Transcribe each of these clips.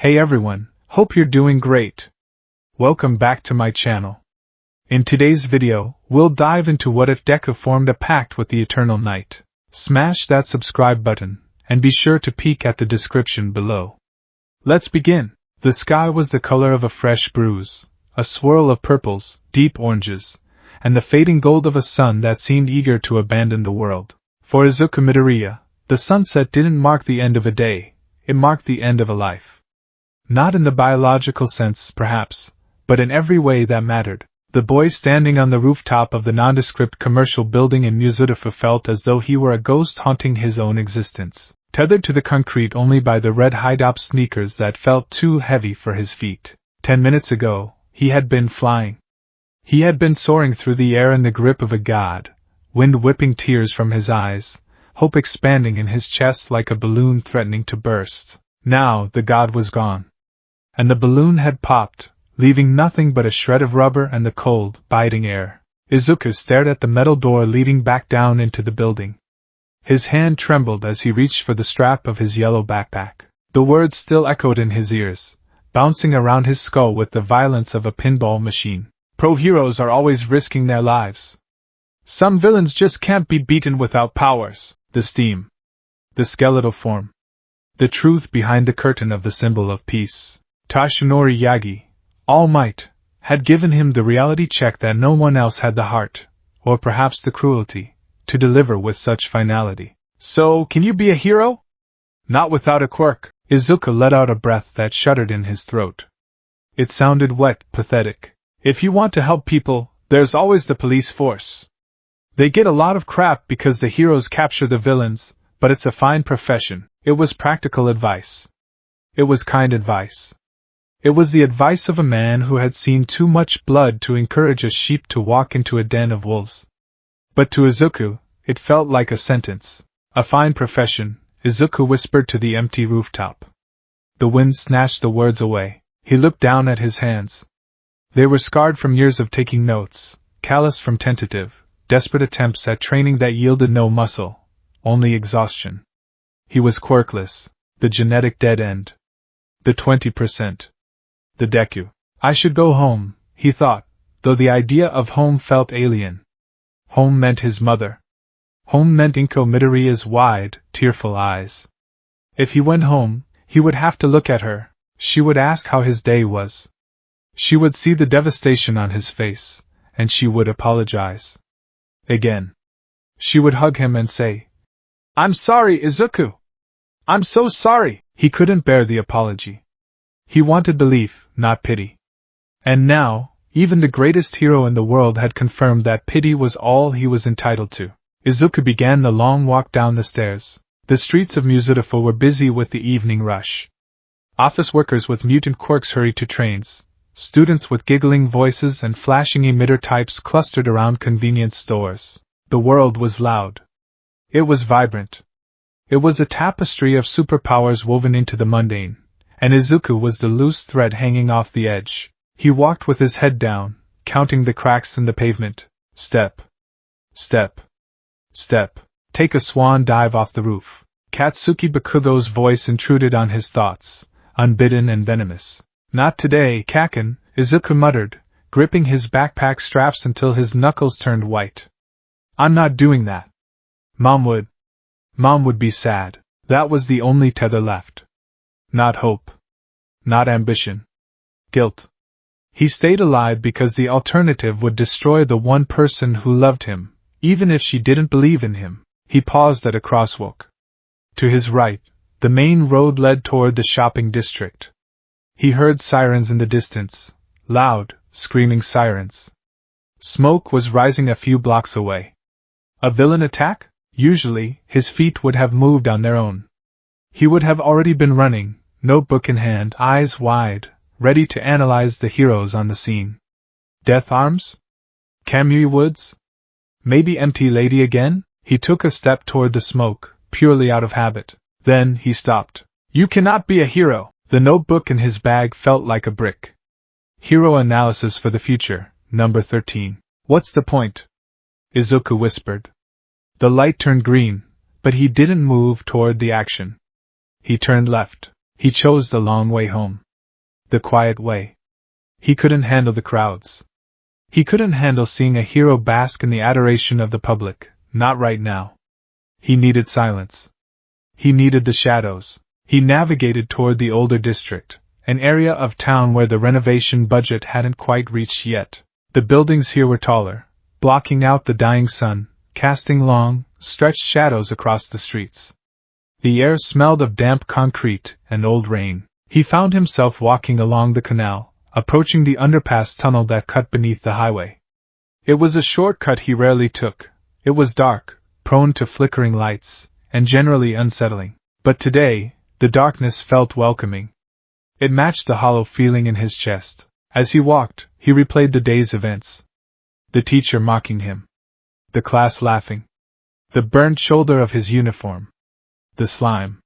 Hey everyone, hope you're doing great. Welcome back to my channel. In today's video, we'll dive into what if Deku formed a pact with the Eternal Night. Smash that subscribe button, and be sure to peek at the description below. Let's begin. The sky was the color of a fresh bruise, a swirl of purples, deep oranges, and the fading gold of a sun that seemed eager to abandon the world. For Izuku Midoriya, the sunset didn't mark the end of a day, it marked the end of a life. Not in the biological sense, perhaps, but in every way that mattered. The boy standing on the rooftop of the nondescript commercial building in Mizudafu felt as though he were a ghost haunting his own existence, tethered to the concrete only by the red high-top sneakers that felt too heavy for his feet. 10 minutes ago, he had been flying. He had been soaring through the air in the grip of a god, wind whipping tears from his eyes, hope expanding in his chest like a balloon threatening to burst. Now the god was gone. And the balloon had popped, leaving nothing but a shred of rubber and the cold, biting air. Izuku stared at the metal door leading back down into the building. His hand trembled as he reached for the strap of his yellow backpack. The words still echoed in his ears, bouncing around his skull with the violence of a pinball machine. Pro heroes are always risking their lives. Some villains just can't be beaten without powers. The steam. The skeletal form. The truth behind the curtain of the symbol of peace. Tashinori Yagi, All Might, had given him the reality check that no one else had the heart, or perhaps the cruelty, to deliver with such finality. So, can you be a hero? Not without a quirk. Izuku let out a breath that shuddered in his throat. It sounded wet, pathetic. If you want to help people, there's always the police force. They get a lot of crap because the heroes capture the villains, but it's a fine profession. It was practical advice. It was kind advice. It was the advice of a man who had seen too much blood to encourage a sheep to walk into a den of wolves. But to Izuku, it felt like a sentence. A fine profession, Izuku whispered to the empty rooftop. The wind snatched the words away. He looked down at his hands. They were scarred from years of taking notes, calloused from tentative, desperate attempts at training that yielded no muscle, only exhaustion. He was quirkless, the genetic dead end. The 20%. The Deku. I should go home, he thought, though the idea of home felt alien. Home meant his mother. Home meant Inko Midoriya's wide, tearful eyes. If he went home, he would have to look at her. She would ask how his day was. She would see the devastation on his face, and she would apologize. Again. She would hug him and say, "I'm sorry, Izuku. I'm so sorry." He couldn't bear the apology. He wanted belief, not pity. And now, even the greatest hero in the world had confirmed that pity was all he was entitled to. Izuku began the long walk down the stairs. The streets of Mizudafu were busy with the evening rush. Office workers with mutant quirks hurried to trains. Students with giggling voices and flashing emitter types clustered around convenience stores. The world was loud. It was vibrant. It was a tapestry of superpowers woven into the mundane, and Izuku was the loose thread hanging off the edge. He walked with his head down, counting the cracks in the pavement. Step. Step. Step. Take a swan dive off the roof. Katsuki Bakugo's voice intruded on his thoughts, unbidden and venomous. Not today, Kaken, Izuku muttered, gripping his backpack straps until his knuckles turned white. I'm not doing that. Mom would. Mom would be sad. That was the only tether left. Not hope. Not ambition. Guilt. He stayed alive because the alternative would destroy the one person who loved him, even if she didn't believe in him. He paused at a crosswalk. To his right, the main road led toward the shopping district. He heard sirens in the distance, loud, screaming sirens. Smoke was rising a few blocks away. A villain attack? Usually, his feet would have moved on their own. He would have already been running, notebook in hand, eyes wide, ready to analyze the heroes on the scene. Death Arms? Kamui Woods? Maybe Empty Lady again? He took a step toward the smoke, purely out of habit. Then he stopped. You cannot be a hero. The notebook in his bag felt like a brick. Hero Analysis for the Future, number 13. What's the point? Izuku whispered. The light turned green, but he didn't move toward the action. He turned left. He chose the long way home. The quiet way. He couldn't handle the crowds. He couldn't handle seeing a hero bask in the adoration of the public, not right now. He needed silence. He needed the shadows. He navigated toward the older district, an area of town where the renovation budget hadn't quite reached yet. The buildings here were taller, blocking out the dying sun, casting long, stretched shadows across the streets. The air smelled of damp concrete and old rain. He found himself walking along the canal, approaching the underpass tunnel that cut beneath the highway. It was a shortcut he rarely took. It was dark, prone to flickering lights, and generally unsettling. But today, the darkness felt welcoming. It matched the hollow feeling in his chest. As he walked, he replayed the day's events. The teacher mocking him. The class laughing. The burnt shoulder of his uniform. The slime,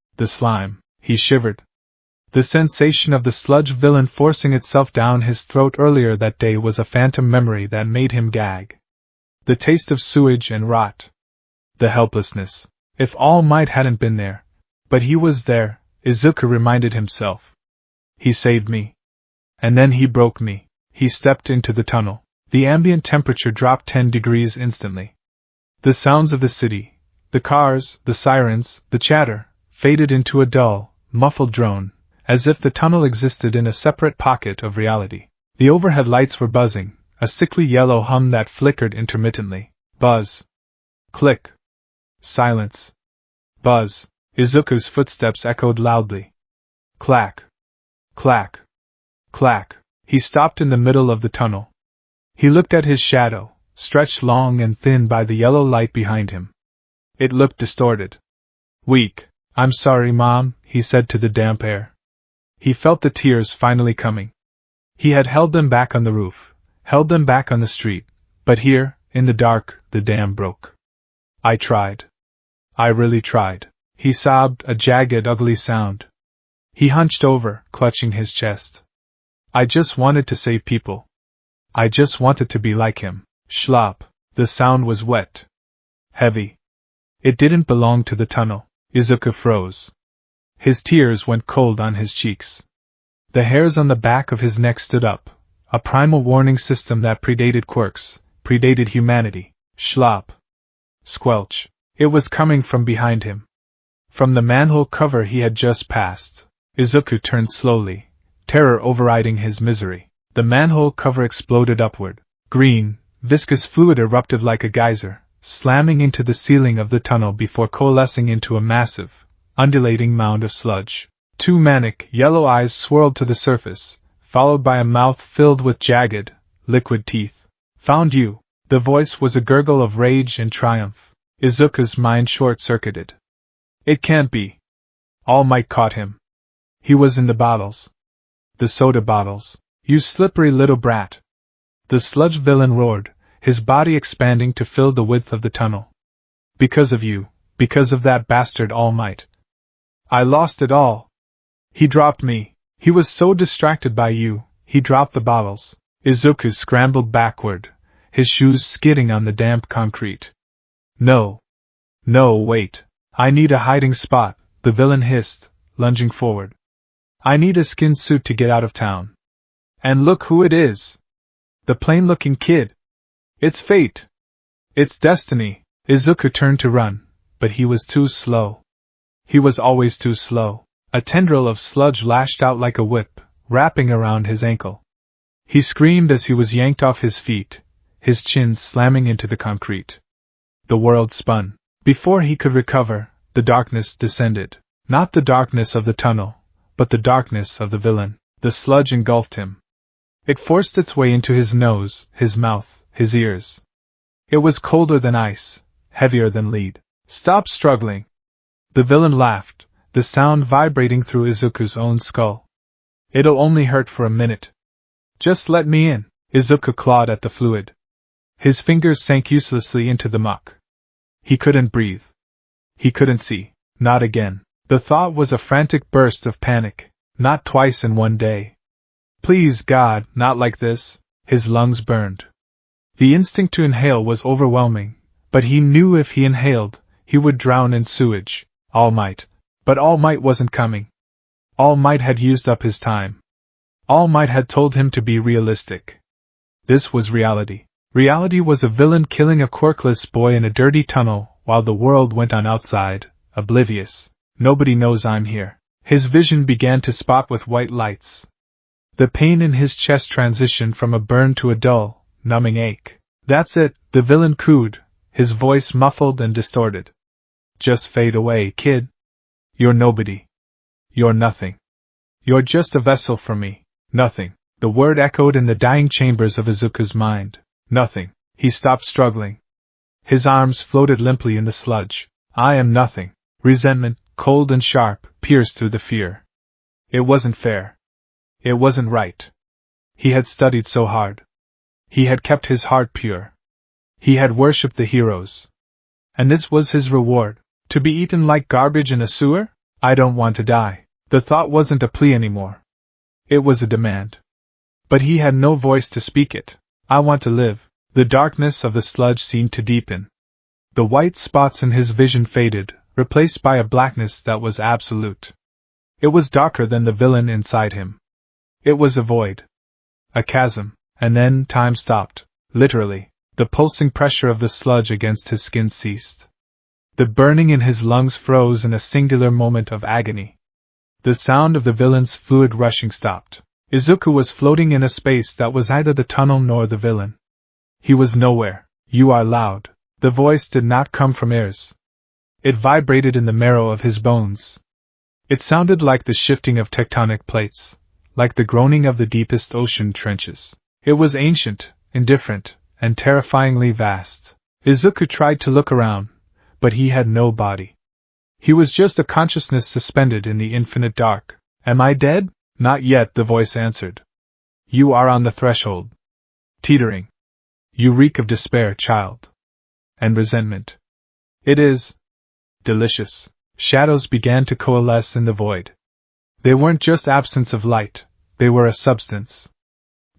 he shivered. The sensation of the sludge villain forcing itself down his throat earlier that day was a phantom memory that made him gag. The taste of sewage and rot. The helplessness. If All Might hadn't been there. But he was there, Izuku reminded himself. He saved me. And then he broke me. He stepped into the tunnel. The ambient temperature dropped 10 degrees instantly. The sounds of the city, the cars, the sirens, the chatter, faded into a dull, muffled drone, as if the tunnel existed in a separate pocket of reality. The overhead lights were buzzing, a sickly yellow hum that flickered intermittently. Buzz. Click. Silence. Buzz. Izuku's footsteps echoed loudly. Clack. Clack. Clack. He stopped in the middle of the tunnel. He looked at his shadow, stretched long and thin by the yellow light behind him. It looked distorted. Weak. I'm sorry, Mom, he said to the damp air. He felt the tears finally coming. He had held them back on the roof, held them back on the street, but here, in the dark, the dam broke. I tried. I really tried. He sobbed, a jagged, ugly sound. He hunched over, clutching his chest. I just wanted to save people. I just wanted to be like him. Schlop. The sound was wet. Heavy. It didn't belong to the tunnel. Izuku froze. His tears went cold on his cheeks. The hairs on the back of his neck stood up, a primal warning system that predated quirks, predated humanity. Schlop. Squelch. It was coming from behind him. From the manhole cover he had just passed. Izuku turned slowly, terror overriding his misery. The manhole cover exploded upward. Green, viscous fluid erupted like a geyser, slamming into the ceiling of the tunnel before coalescing into a massive, undulating mound of sludge. 2 manic, yellow eyes swirled to the surface, followed by a mouth filled with jagged, liquid teeth. Found you. The voice was a gurgle of rage and triumph. Izuku's mind short-circuited. It can't be. All Might caught him. He was in the bottles. The soda bottles. You slippery little brat. The sludge villain roared, his body expanding to fill the width of the tunnel. Because of you, because of that bastard All Might. I lost it all. He dropped me. He was so distracted by you, he dropped the bottles. Izuku scrambled backward, his shoes skidding on the damp concrete. No. No, wait. I need a hiding spot, the villain hissed, lunging forward. I need a skin suit to get out of town. And look who it is. The plain-looking kid. It's fate. It's destiny. Izuku turned to run, but he was too slow. He was always too slow. A tendril of sludge lashed out like a whip, wrapping around his ankle. He screamed as he was yanked off his feet, his chin slamming into the concrete. The world spun. Before he could recover, the darkness descended. Not the darkness of the tunnel, but the darkness of the villain. The sludge engulfed him. It forced its way into his nose, his mouth, his ears. It was colder than ice, heavier than lead. Stop struggling. The villain laughed, the sound vibrating through Izuku's own skull. It'll only hurt for a minute. Just let me in. Izuku clawed at the fluid. His fingers sank uselessly into the muck. He couldn't breathe. He couldn't see. Not again. The thought was a frantic burst of panic. Not twice in one day. Please God, not like this. His lungs burned. The instinct to inhale was overwhelming, but he knew if he inhaled, he would drown in sewage. All Might. But All Might wasn't coming. All Might had used up his time. All Might had told him to be realistic. This was reality. Reality was a villain killing a quirkless boy in a dirty tunnel while the world went on outside, oblivious. Nobody knows I'm here. His vision began to spot with white lights. The pain in his chest transitioned from a burn to a dull, numbing ache. That's it, the villain cooed, his voice muffled and distorted. Just fade away, kid. You're nobody. You're nothing. You're just a vessel for me. Nothing. The word echoed in the dying chambers of Izuku's mind. Nothing. He stopped struggling. His arms floated limply in the sludge. I am nothing. Resentment, cold and sharp, pierced through the fear. It wasn't fair. It wasn't right. He had studied so hard. He had kept his heart pure. He had worshipped the heroes. And this was his reward. To be eaten like garbage in a sewer? I don't want to die. The thought wasn't a plea anymore. It was a demand. But he had no voice to speak it. I want to live. The darkness of the sludge seemed to deepen. The white spots in his vision faded, replaced by a blackness that was absolute. It was darker than the villain inside him. It was a void. A chasm. And then time stopped. Literally. The pulsing pressure of the sludge against his skin ceased. The burning in his lungs froze in a singular moment of agony. The sound of the villain's fluid rushing stopped. Izuku was floating in a space that was neither the tunnel nor the villain. He was nowhere. You are loud. The voice did not come from airs. It vibrated in the marrow of his bones. It sounded like the shifting of tectonic plates, like the groaning of the deepest ocean trenches. It was ancient, indifferent, and terrifyingly vast. Izuku tried to look around, but he had no body. He was just a consciousness suspended in the infinite dark. Am I dead? Not yet, the voice answered. You are on the threshold. Teetering. You reek of despair, child. And resentment. It is delicious. Shadows began to coalesce in the void. They weren't just absence of light, they were a substance.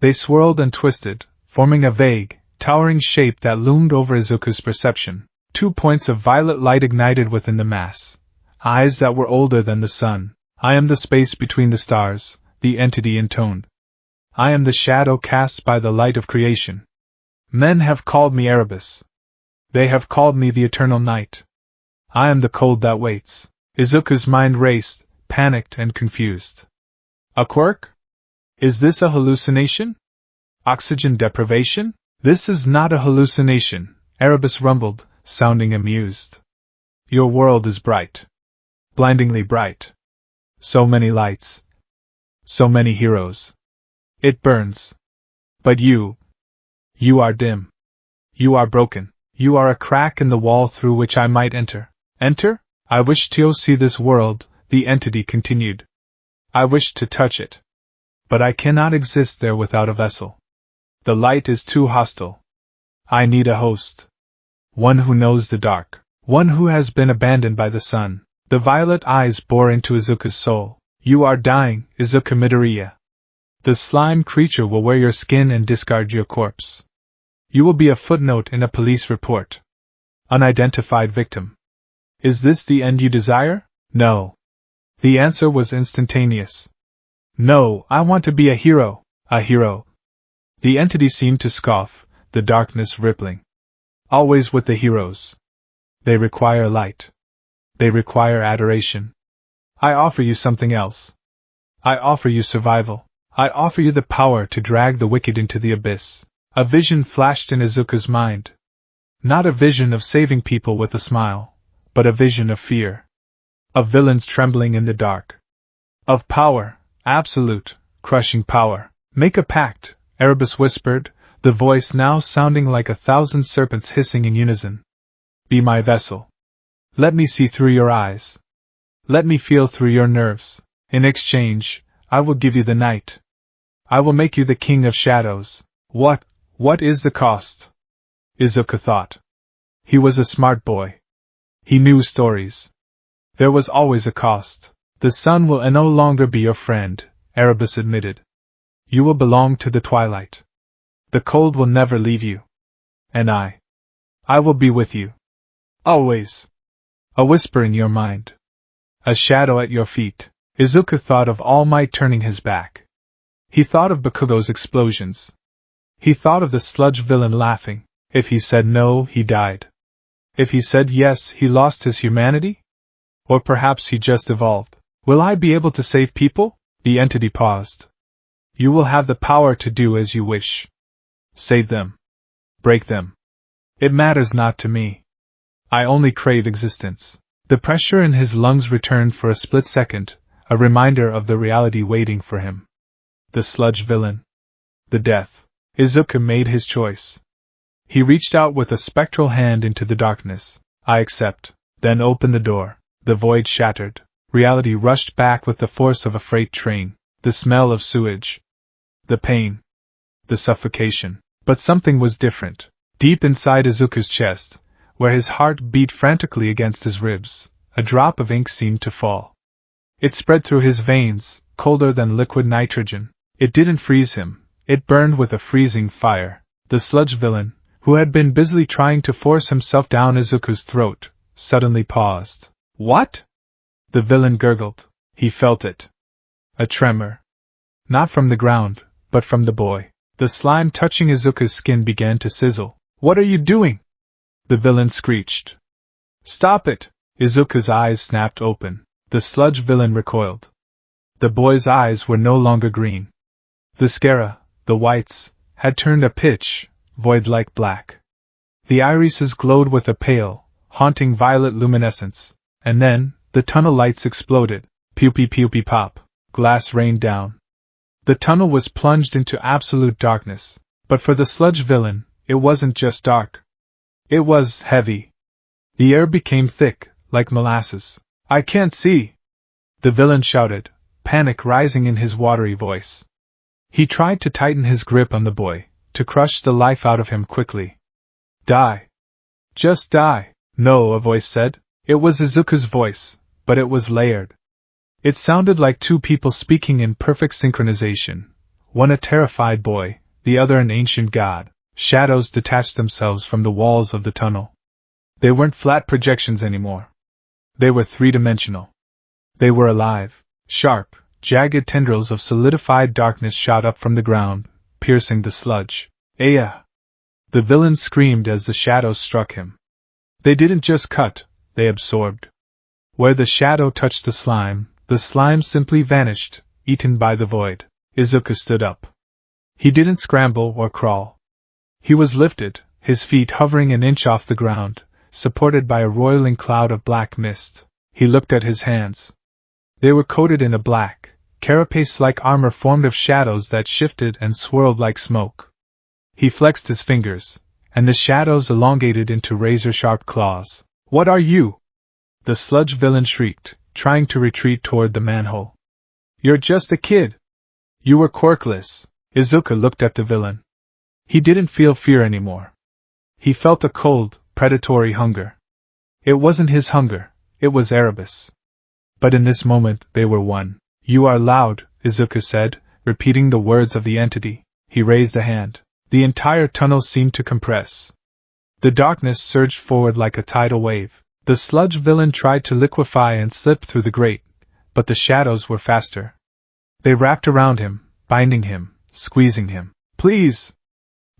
They swirled and twisted, forming a vague, towering shape that loomed over Izuku's perception. 2 points of violet light ignited within the mass. Eyes that were older than the sun. I am the space between the stars, the entity intoned. I am the shadow cast by the light of creation. Men have called me Erebus. They have called me the eternal night. I am the cold that waits. Izuku's mind raced, panicked and confused. A quirk? Is this a hallucination? Oxygen deprivation? This is not a hallucination, Erebus rumbled, sounding amused. Your world is bright. Blindingly bright. So many lights. So many heroes. It burns. But you are dim. You are broken. You are a crack in the wall through which I might enter. Enter? I wish to see this world, the entity continued. I wish to touch it. But I cannot exist there without a vessel. The light is too hostile. I need a host. One who knows the dark. One who has been abandoned by the sun. The violet eyes bore into Izuku's soul. You are dying, Izuku Midoriya. The slime creature will wear your skin and discard your corpse. You will be a footnote in a police report. Unidentified victim. Is this the end you desire? No. The answer was instantaneous. No, I want to be a hero. A hero. The entity seemed to scoff, the darkness rippling. Always with the heroes. They require light. They require adoration. I offer you something else. I offer you survival. I offer you the power to drag the wicked into the abyss. A vision flashed in Izuku's mind. Not a vision of saving people with a smile, but a vision of fear. Of villains trembling in the dark. Of power, absolute, crushing power. Make a pact, Erebus whispered, the voice now sounding like 1,000 serpents hissing in unison. Be my vessel. Let me see through your eyes. Let me feel through your nerves. In exchange, I will give you the night. I will make you the king of shadows. What is the cost? Izuku thought. He was a smart boy. He knew stories. There was always a cost. The sun will no longer be your friend, Erebus admitted. You will belong to the twilight. The cold will never leave you. And I will be with you. Always. A whisper in your mind. A shadow at your feet. Izuku thought of All Might turning his back. He thought of Bakugo's explosions. He thought of the sludge villain laughing. If he said no, he died. If he said yes, he lost his humanity? Or perhaps he just evolved. Will I be able to save people? The entity paused. You will have the power to do as you wish. Save them. Break them. It matters not to me. I only crave existence. The pressure in his lungs returned for a split second, a reminder of the reality waiting for him. The sludge villain. The death. Izuku made his choice. He reached out with a spectral hand into the darkness. I accept. Then opened the door. The void shattered. Reality rushed back with the force of a freight train. The smell of sewage. The pain. The suffocation. But something was different. Deep inside Izuku's chest, where his heart beat frantically against his ribs, a drop of ink seemed to fall. It spread through his veins, colder than liquid nitrogen. It didn't freeze him. It burned with a freezing fire. The sludge villain, who had been busily trying to force himself down Izuku's throat, suddenly paused. What? The villain gurgled. He felt it. A tremor. Not from the ground, but from the boy. The slime touching Izuku's skin began to sizzle. What are you doing? The villain screeched. Stop it! Izuku's eyes snapped open. The sludge villain recoiled. The boy's eyes were no longer green. The sclera, the whites, had turned a pitch, void-like black. The irises glowed with a pale, haunting violet luminescence, and then, the tunnel lights exploded. Pew-pee-pew-pee-pop. Glass rained down. The tunnel was plunged into absolute darkness, but for the sludge villain, it wasn't just dark. It was heavy. The air became thick, like molasses. I can't see! The villain shouted, panic rising in his watery voice. He tried to tighten his grip on the boy, to crush the life out of him quickly. Die. Just die. No, a voice said. It was Izuku's voice, but it was layered. It sounded like two people speaking in perfect synchronization, one a terrified boy, the other an ancient god. Shadows detached themselves from the walls of the tunnel. They weren't flat projections anymore. They were three-dimensional. They were alive. Sharp, jagged tendrils of solidified darkness shot up from the ground, piercing the sludge. Aya! The villain screamed as the shadows struck him. They didn't just cut, they absorbed. Where the shadow touched the slime simply vanished, eaten by the void. Izuku stood up. He didn't scramble or crawl. He was lifted, his feet hovering an inch off the ground, supported by a roiling cloud of black mist. He looked at his hands. They were coated in a black, carapace-like armor formed of shadows that shifted and swirled like smoke. He flexed his fingers, and the shadows elongated into razor-sharp claws. What are you? The sludge villain shrieked, trying to retreat toward the manhole. You're just a kid. You were quirkless. Izuku looked at the villain. He didn't feel fear anymore. He felt a cold, predatory hunger. It wasn't his hunger, it was Erebus. But in this moment, they were one. You are loud, Izuku said, repeating the words of the entity. He raised a hand. The entire tunnel seemed to compress. The darkness surged forward like a tidal wave. The sludge villain tried to liquefy and slip through the grate, but the shadows were faster. They wrapped around him, binding him, squeezing him. Please!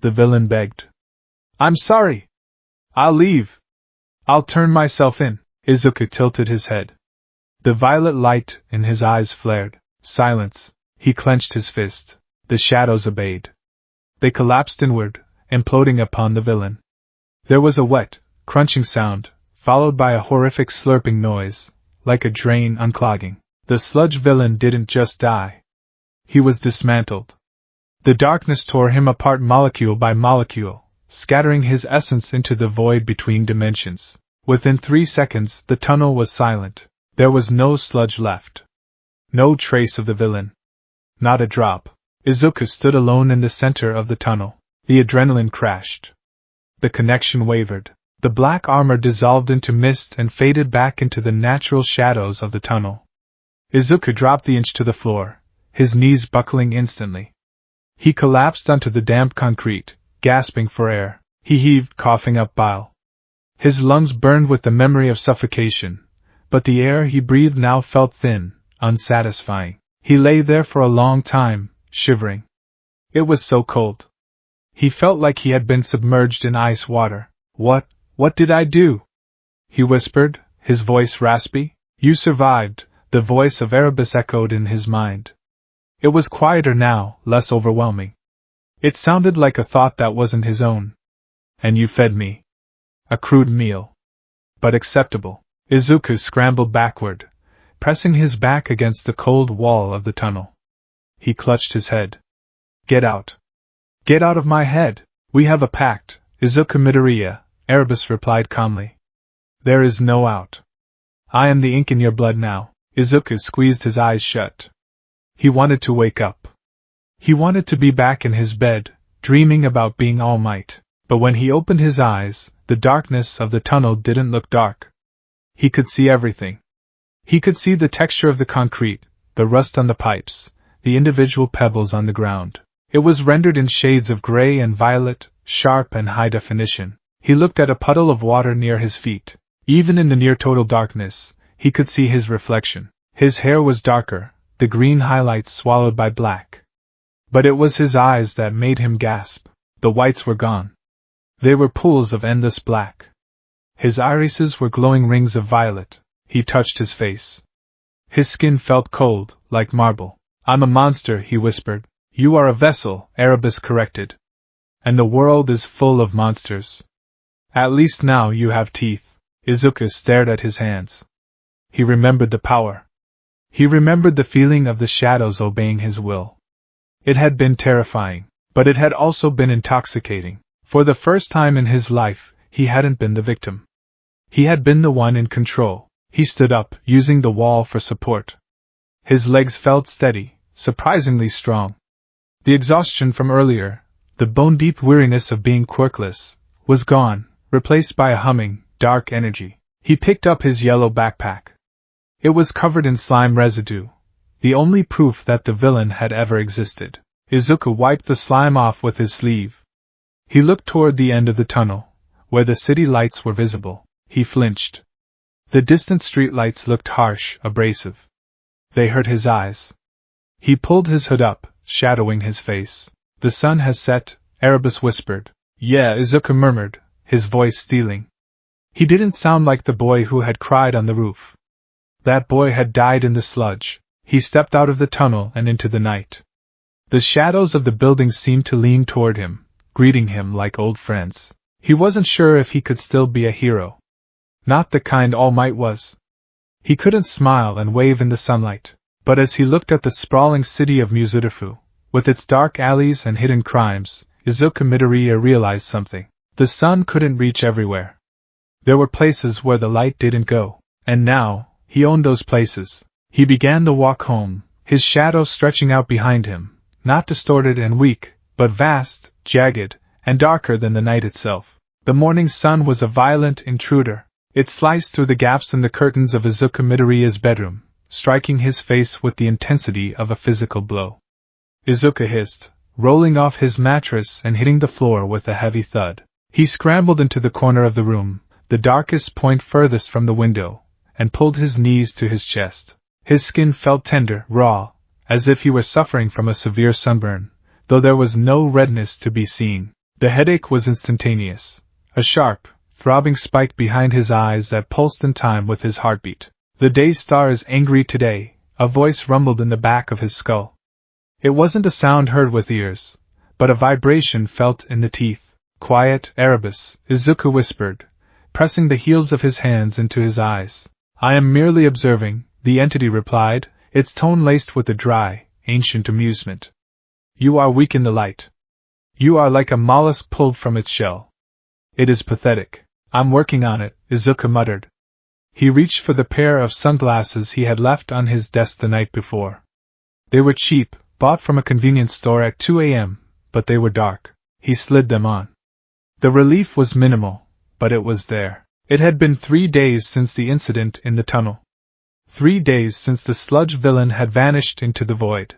The villain begged. I'm sorry. I'll leave. I'll turn myself in. Izuku tilted his head. The violet light in his eyes flared. Silence. He clenched his fist. The shadows obeyed. They collapsed inward, imploding upon the villain. There was a wet, crunching sound, followed by a horrific slurping noise, like a drain unclogging. The sludge villain didn't just die. He was dismantled. The darkness tore him apart molecule by molecule, scattering his essence into the void between dimensions. Within 3 seconds, the tunnel was silent. There was no sludge left. No trace of the villain. Not a drop. Izuku stood alone in the center of the tunnel. The adrenaline crashed. The connection wavered. The black armor dissolved into mist and faded back into the natural shadows of the tunnel. Izuku dropped the inch to the floor, his knees buckling instantly. He collapsed onto the damp concrete, gasping for air. He heaved, coughing up bile. His lungs burned with the memory of suffocation, but the air he breathed now felt thin, unsatisfying. He lay there for a long time, shivering. It was so cold. He felt like he had been submerged in ice water. What did I do? He whispered, his voice raspy. You survived, the voice of Erebus echoed in his mind. It was quieter now, less overwhelming. It sounded like a thought that wasn't his own. And you fed me. A crude meal. But acceptable. Izuku scrambled backward, pressing his back against the cold wall of the tunnel. He clutched his head. Get out. Get out of my head. We have a pact, Izuku Midoriya, Erebus replied calmly. There is no out. I am the ink in your blood now. Izuku squeezed his eyes shut. He wanted to wake up. He wanted to be back in his bed, dreaming about being All Might. But when he opened his eyes, the darkness of the tunnel didn't look dark. He could see everything. He could see the texture of the concrete, the rust on the pipes, the individual pebbles on the ground. It was rendered in shades of gray and violet, sharp and high definition. He looked at a puddle of water near his feet. Even in the near-total darkness, he could see his reflection. His hair was darker, the green highlights swallowed by black. But it was his eyes that made him gasp. The whites were gone. They were pools of endless black. His irises were glowing rings of violet. He touched his face. His skin felt cold, like marble. I'm a monster, he whispered. You are a vessel, Erebus corrected. And the world is full of monsters. At least now you have teeth. Izuku stared at his hands. He remembered the power. He remembered the feeling of the shadows obeying his will. It had been terrifying, but it had also been intoxicating. For the first time in his life, he hadn't been the victim. He had been the one in control. He stood up, using the wall for support. His legs felt steady, surprisingly strong. The exhaustion from earlier, the bone-deep weariness of being quirkless, was gone, replaced by a humming, dark energy. He picked up his yellow backpack. It was covered in slime residue, the only proof that the villain had ever existed. Izuku wiped the slime off with his sleeve. He looked toward the end of the tunnel, where the city lights were visible. He flinched. The distant streetlights looked harsh, abrasive. They hurt his eyes. He pulled his hood up, shadowing his face. The sun has set, Erebus whispered. Yeah, Izuku murmured, his voice stealing. He didn't sound like the boy who had cried on the roof. That boy had died in the sludge. He stepped out of the tunnel and into the night. The shadows of the buildings seemed to lean toward him, greeting him like old friends. He wasn't sure if he could still be a hero. Not the kind All Might was. He couldn't smile and wave in the sunlight. But as he looked at the sprawling city of Muzurifu, with its dark alleys and hidden crimes, Izuku Midoriya realized something. The sun couldn't reach everywhere. There were places where the light didn't go. And now, he owned those places. He began the walk home, his shadow stretching out behind him, not distorted and weak, but vast, jagged, and darker than the night itself. The morning sun was a violent intruder. It sliced through the gaps in the curtains of Izuku Midoriya's bedroom, striking his face with the intensity of a physical blow. Izuku hissed, rolling off his mattress and hitting the floor with a heavy thud. He scrambled into the corner of the room, the darkest point furthest from the window, and pulled his knees to his chest. His skin felt tender, raw, as if he were suffering from a severe sunburn, though there was no redness to be seen. The headache was instantaneous, a sharp, throbbing spike behind his eyes that pulsed in time with his heartbeat. The day star is angry today, a voice rumbled in the back of his skull. It wasn't a sound heard with ears, but a vibration felt in the teeth. Quiet, Erebus, Izuku whispered, pressing the heels of his hands into his eyes. I am merely observing, the entity replied, its tone laced with a dry, ancient amusement. You are weak in the light. You are like a mollusk pulled from its shell. It is pathetic. I'm working on it, Izuku muttered. He reached for the pair of sunglasses he had left on his desk the night before. They were cheap, bought from a convenience store at 2 a.m., but they were dark. He slid them on. The relief was minimal, but it was there. It had been 3 days since the incident in the tunnel. 3 days since the sludge villain had vanished into the void.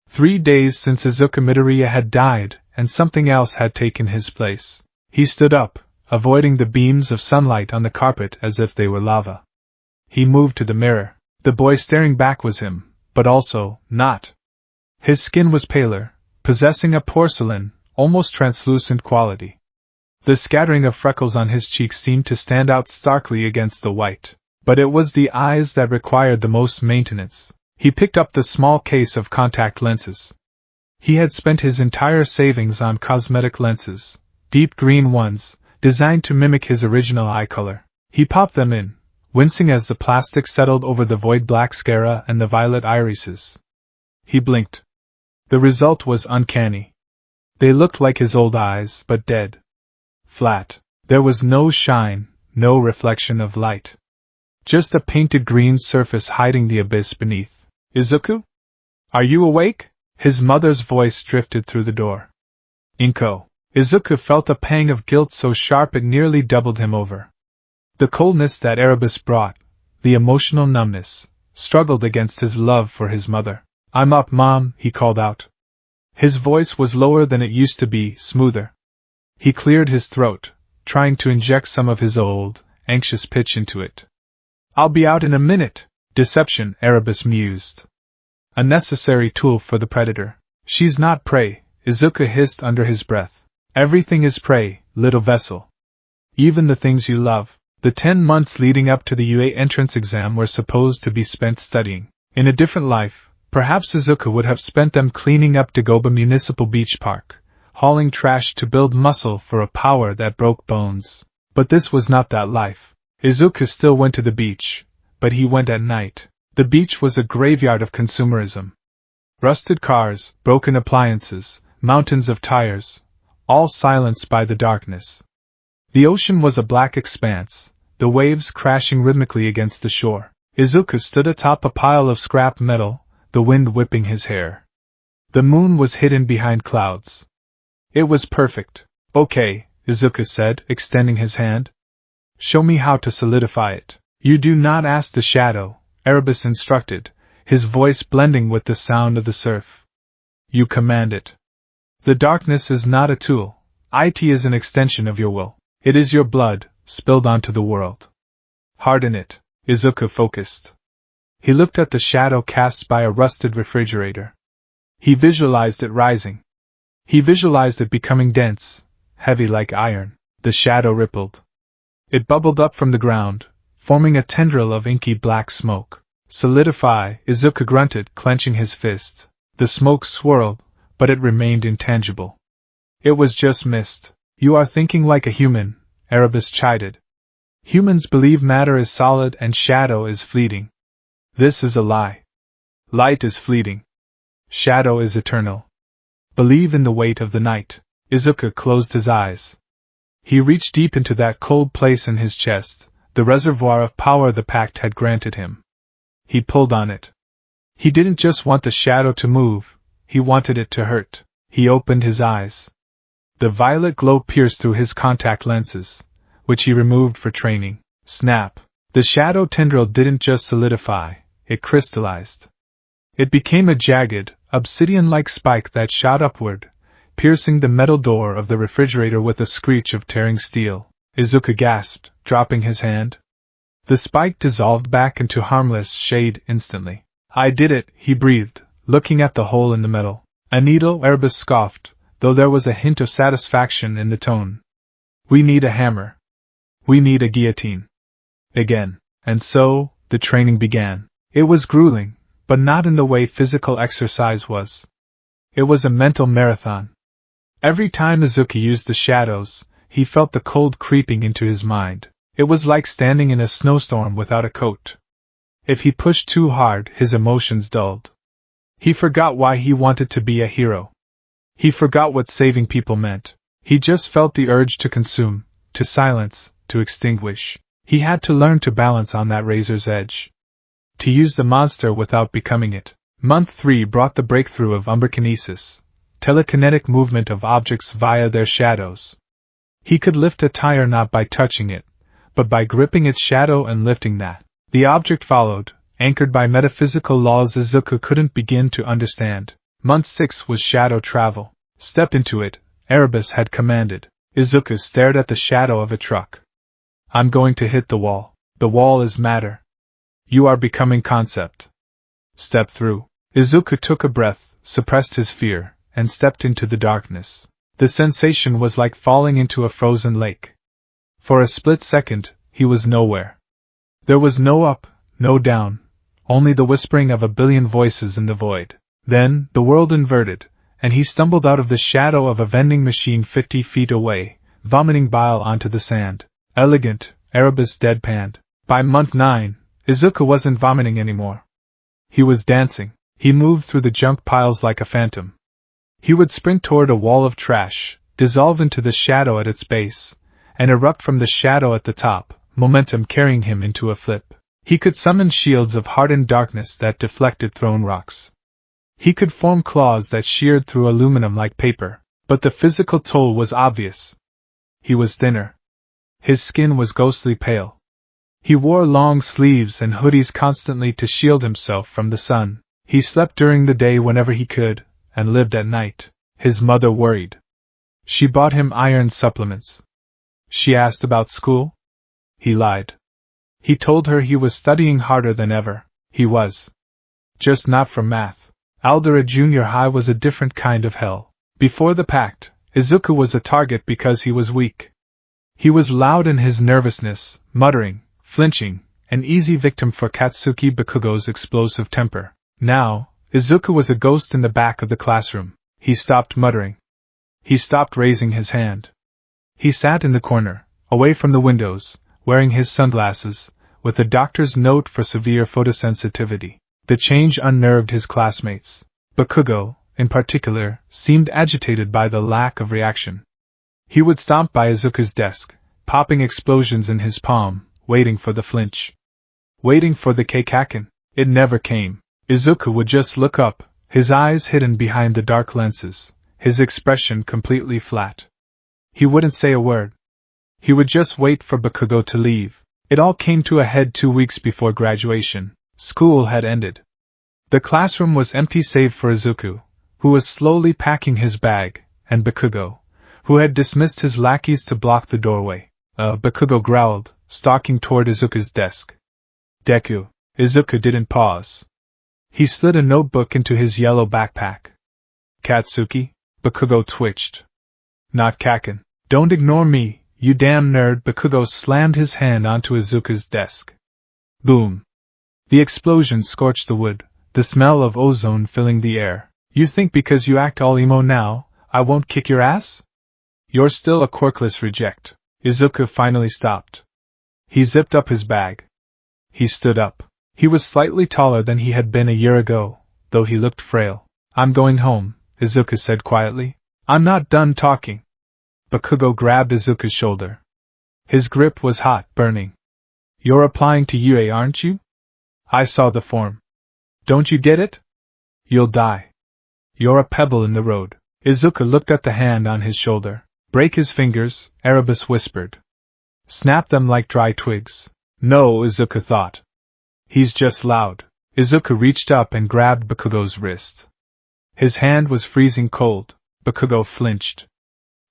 3 days since Izuku Midoriya had died, and something else had taken his place. He stood up, avoiding the beams of sunlight on the carpet as if they were lava. He moved to the mirror. The boy staring back was him, but also not. His skin was paler, possessing a porcelain, almost translucent quality. The scattering of freckles on his cheeks seemed to stand out starkly against the white, but it was the eyes that required the most maintenance. He picked up the small case of contact lenses. He had spent his entire savings on cosmetic lenses, deep green ones, designed to mimic his original eye color. He popped them in, wincing as the plastic settled over the void black sclera and the violet irises. He blinked. The result was uncanny. They looked like his old eyes, but dead. Flat. There was no shine, no reflection of light. Just a painted green surface hiding the abyss beneath. Izuku? Are you awake? His mother's voice drifted through the door. Inko. Izuku felt a pang of guilt so sharp it nearly doubled him over. The coldness that Erebus brought, the emotional numbness, struggled against his love for his mother. I'm up, Mom, he called out. His voice was lower than it used to be, smoother. He cleared his throat, trying to inject some of his old, anxious pitch into it. I'll be out in a minute. Deception, Erebus mused. A necessary tool for the predator. She's not prey, Izuku hissed under his breath. Everything is prey, little vessel. Even the things you love. The 10 months leading up to the UA entrance exam were supposed to be spent studying. In a different life, perhaps Izuku would have spent them cleaning up Dagoba Municipal Beach Park, hauling trash to build muscle for a power that broke bones. But this was not that life. Izuku still went to the beach, but he went at night. The beach was a graveyard of consumerism. Rusted cars, broken appliances, mountains of tires, all silenced by the darkness. The ocean was a black expanse, the waves crashing rhythmically against the shore. Izuku stood atop a pile of scrap metal, the wind whipping his hair. The moon was hidden behind clouds. It was perfect. Okay, Izuku said, extending his hand. Show me how to solidify it. You do not ask the shadow, Erebus instructed, his voice blending with the sound of the surf. You command it. The darkness is not a tool. It is an extension of your will. It is your blood, spilled onto the world. Harden it. Izuku focused. He looked at the shadow cast by a rusted refrigerator. He visualized it rising. He visualized it becoming dense, heavy like iron. The shadow rippled. It bubbled up from the ground, forming a tendril of inky black smoke. Solidify, Izuku grunted, clenching his fist. The smoke swirled, but it remained intangible. It was just mist. You are thinking like a human, Erebus chided. Humans believe matter is solid and shadow is fleeting. This is a lie. Light is fleeting. Shadow is eternal. Believe in the weight of the night. Izuku closed his eyes. He reached deep into that cold place in his chest, the reservoir of power the Pact had granted him. He pulled on it. He didn't just want the shadow to move, he wanted it to hurt. He opened his eyes. The violet glow pierced through his contact lenses, which he removed for training. Snap! The shadow tendril didn't just solidify, it crystallized. It became a jagged, obsidian-like spike that shot upward, piercing the metal door of the refrigerator with a screech of tearing steel. Izuku gasped, dropping his hand. The spike dissolved back into harmless shade instantly. I did it, he breathed, looking at the hole in the metal. A needle, Erebus scoffed, though there was a hint of satisfaction in the tone. We need a hammer. We need a guillotine. Again. And so, the training began. It was grueling, but not in the way physical exercise was. It was a mental marathon. Every time Izuku used the shadows, he felt the cold creeping into his mind. It was like standing in a snowstorm without a coat. If he pushed too hard, his emotions dulled. He forgot why he wanted to be a hero. He forgot what saving people meant. He just felt the urge to consume, to silence, to extinguish. He had to learn to balance on that razor's edge. To use the monster without becoming it. Month 3 brought the breakthrough of umberkinesis, telekinetic movement of objects via their shadows. He could lift a tire not by touching it, but by gripping its shadow and lifting that. The object followed, anchored by metaphysical laws Izuku couldn't begin to understand. Month 6 was shadow travel. Step into it, Erebus had commanded. Izuku stared at the shadow of a truck. I'm going to hit the wall. The wall is matter. You are becoming concept. Step through. Izuku took a breath, suppressed his fear, and stepped into the darkness. The sensation was like falling into a frozen lake. For a split second, he was nowhere. There was no up, no down, only the whispering of a billion voices in the void. Then, the world inverted, and he stumbled out of the shadow of a vending machine 50 feet away, vomiting bile onto the sand. Elegant, Erebus deadpanned. By month 9, Izuku wasn't vomiting anymore. He was dancing. He moved through the junk piles like a phantom. He would sprint toward a wall of trash, dissolve into the shadow at its base, and erupt from the shadow at the top, momentum carrying him into a flip. He could summon shields of hardened darkness that deflected thrown rocks. He could form claws that sheared through aluminum like paper, but the physical toll was obvious. He was thinner. His skin was ghostly pale. He wore long sleeves and hoodies constantly to shield himself from the sun. He slept during the day whenever he could, and lived at night. His mother worried. She bought him iron supplements. She asked about school. He lied. He told her he was studying harder than ever. He was. Just not for math. Aldera Junior High was a different kind of hell. Before the Pact, Izuku was a target because he was weak. He was loud in his nervousness, muttering, flinching, an easy victim for Katsuki Bakugo's explosive temper. Now, Izuku was a ghost in the back of the classroom. He stopped muttering. He stopped raising his hand. He sat in the corner, away from the windows, wearing his sunglasses, with a doctor's note for severe photosensitivity. The change unnerved his classmates. Bakugo, in particular, seemed agitated by the lack of reaction. He would stomp by Izuku's desk, popping explosions in his palm, waiting for the flinch. Waiting for the keikaken. It never came. Izuku would just look up, his eyes hidden behind the dark lenses, his expression completely flat. He wouldn't say a word. He would just wait for Bakugo to leave. It all came to a head 2 weeks before graduation. School had ended. The classroom was empty save for Izuku, who was slowly packing his bag, and Bakugo, who had dismissed his lackeys to block the doorway. Bakugo growled, stalking toward Izuku's desk. Deku. Izuku didn't pause. He slid a notebook into his yellow backpack. Katsuki? Bakugo twitched. Not Kaken. Don't ignore me, you damn nerd. Bakugo slammed his hand onto Izuku's desk. Boom. The explosion scorched the wood, the smell of ozone filling the air. You think because you act all emo now, I won't kick your ass? You're still a quirkless reject. Izuku finally stopped. He zipped up his bag. He stood up. He was slightly taller than he had been a year ago, though he looked frail. I'm going home, Izuku said quietly. I'm not done talking. Bakugo grabbed Izuku's shoulder. His grip was hot, burning. You're applying to UA, aren't you? I saw the form. Don't you get it? You'll die. You're a pebble in the road. Izuku looked at the hand on his shoulder. Break his fingers, Erebus whispered. Snap them like dry twigs. No, Izuku thought. He's just loud. Izuku reached up and grabbed Bakugo's wrist. His hand was freezing cold. Bakugo flinched.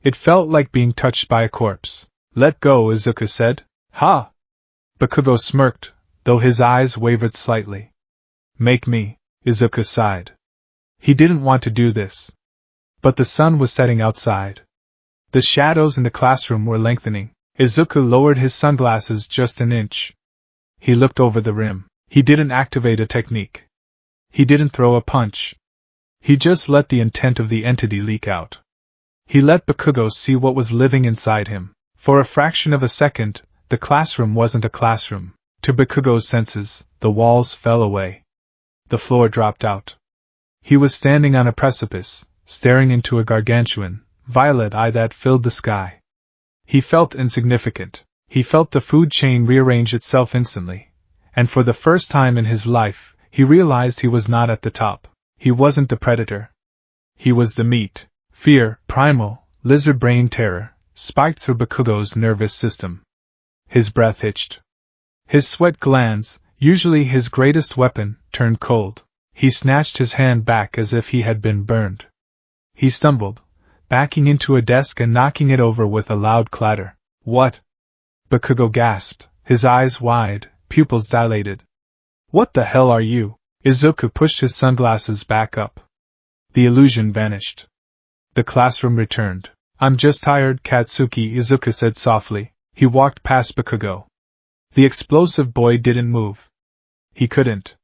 It felt like being touched by a corpse. Let go, Izuku said. Ha! Bakugo smirked, though his eyes wavered slightly. Make me, Izuku sighed. He didn't want to do this. But the sun was setting outside. The shadows in the classroom were lengthening. Izuku lowered his sunglasses just an inch. He looked over the rim. He didn't activate a technique. He didn't throw a punch. He just let the intent of the entity leak out. He let Bakugo see what was living inside him. For a fraction of a second, the classroom wasn't a classroom. To Bakugo's senses, the walls fell away. The floor dropped out. He was standing on a precipice, staring into a gargantuan, violet eye that filled the sky. He felt insignificant. He felt the food chain rearrange itself instantly. And for the first time in his life, he realized he was not at the top. He wasn't the predator. He was the meat. Fear, primal, lizard brain terror, spiked through Bakugo's nervous system. His breath hitched. His sweat glands, usually his greatest weapon, turned cold. He snatched his hand back as if he had been burned. He stumbled, backing into a desk and knocking it over with a loud clatter. What? Bakugo gasped, his eyes wide, pupils dilated. What the hell are you? Izuku pushed his sunglasses back up. The illusion vanished. The classroom returned. I'm just tired, Katsuki, Izuku said softly. He walked past Bakugo. The explosive boy didn't move. He couldn't.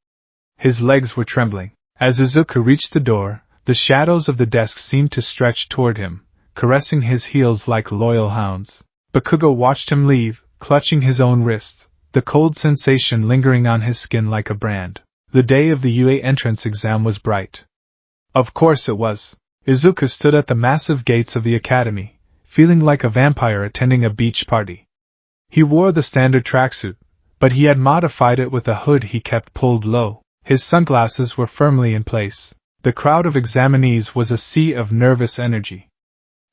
His legs were trembling. As Izuku reached the door, the shadows of the desk seemed to stretch toward him, caressing his heels like loyal hounds. Bakugo watched him leave, clutching his own wrist, the cold sensation lingering on his skin like a brand. The day of the UA entrance exam was bright. Of course it was. Izuku stood at the massive gates of the academy, feeling like a vampire attending a beach party. He wore the standard tracksuit, but he had modified it with a hood he kept pulled low. His sunglasses were firmly in place. The crowd of examinees was a sea of nervous energy.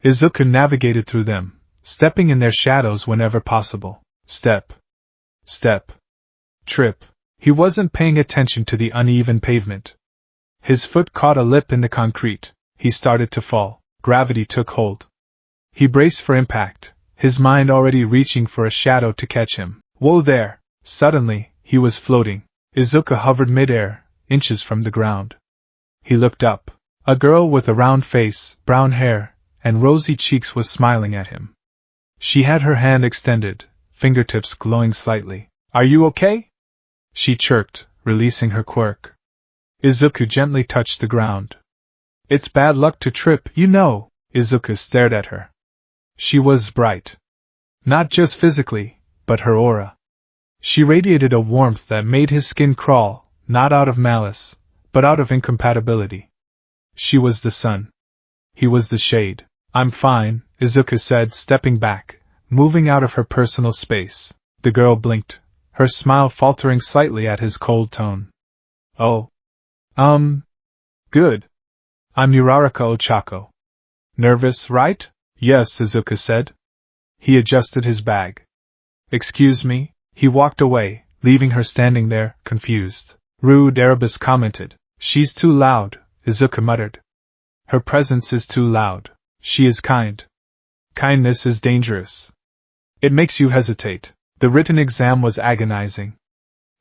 Izuku navigated through them, stepping in their shadows whenever possible. Step. Step. Trip. He wasn't paying attention to the uneven pavement. His foot caught a lip in the concrete. He started to fall. Gravity took hold. He braced for impact, his mind already reaching for a shadow to catch him. Whoa there! Suddenly, he was floating. Izuku hovered mid-air, inches from the ground. He looked up. A girl with a round face, brown hair, and rosy cheeks was smiling at him. She had her hand extended, fingertips glowing slightly. Are you okay? She chirped, releasing her quirk. Izuku gently touched the ground. It's bad luck to trip, you know. Izuku stared at her. She was bright. Not just physically, but her aura. She radiated a warmth that made his skin crawl, not out of malice, but out of incompatibility. She was the sun. He was the shade. I'm fine, Izuku said, stepping back, moving out of her personal space. The girl blinked, her smile faltering slightly at his cold tone. Oh. Good. I'm Uraraka Ochako. Nervous, right? Yes, Izuku said. He adjusted his bag. Excuse me? He walked away, leaving her standing there, confused. Rude, Erebus commented. She's too loud, Izuku muttered. Her presence is too loud. She is kind. Kindness is dangerous. It makes you hesitate. The written exam was agonizing.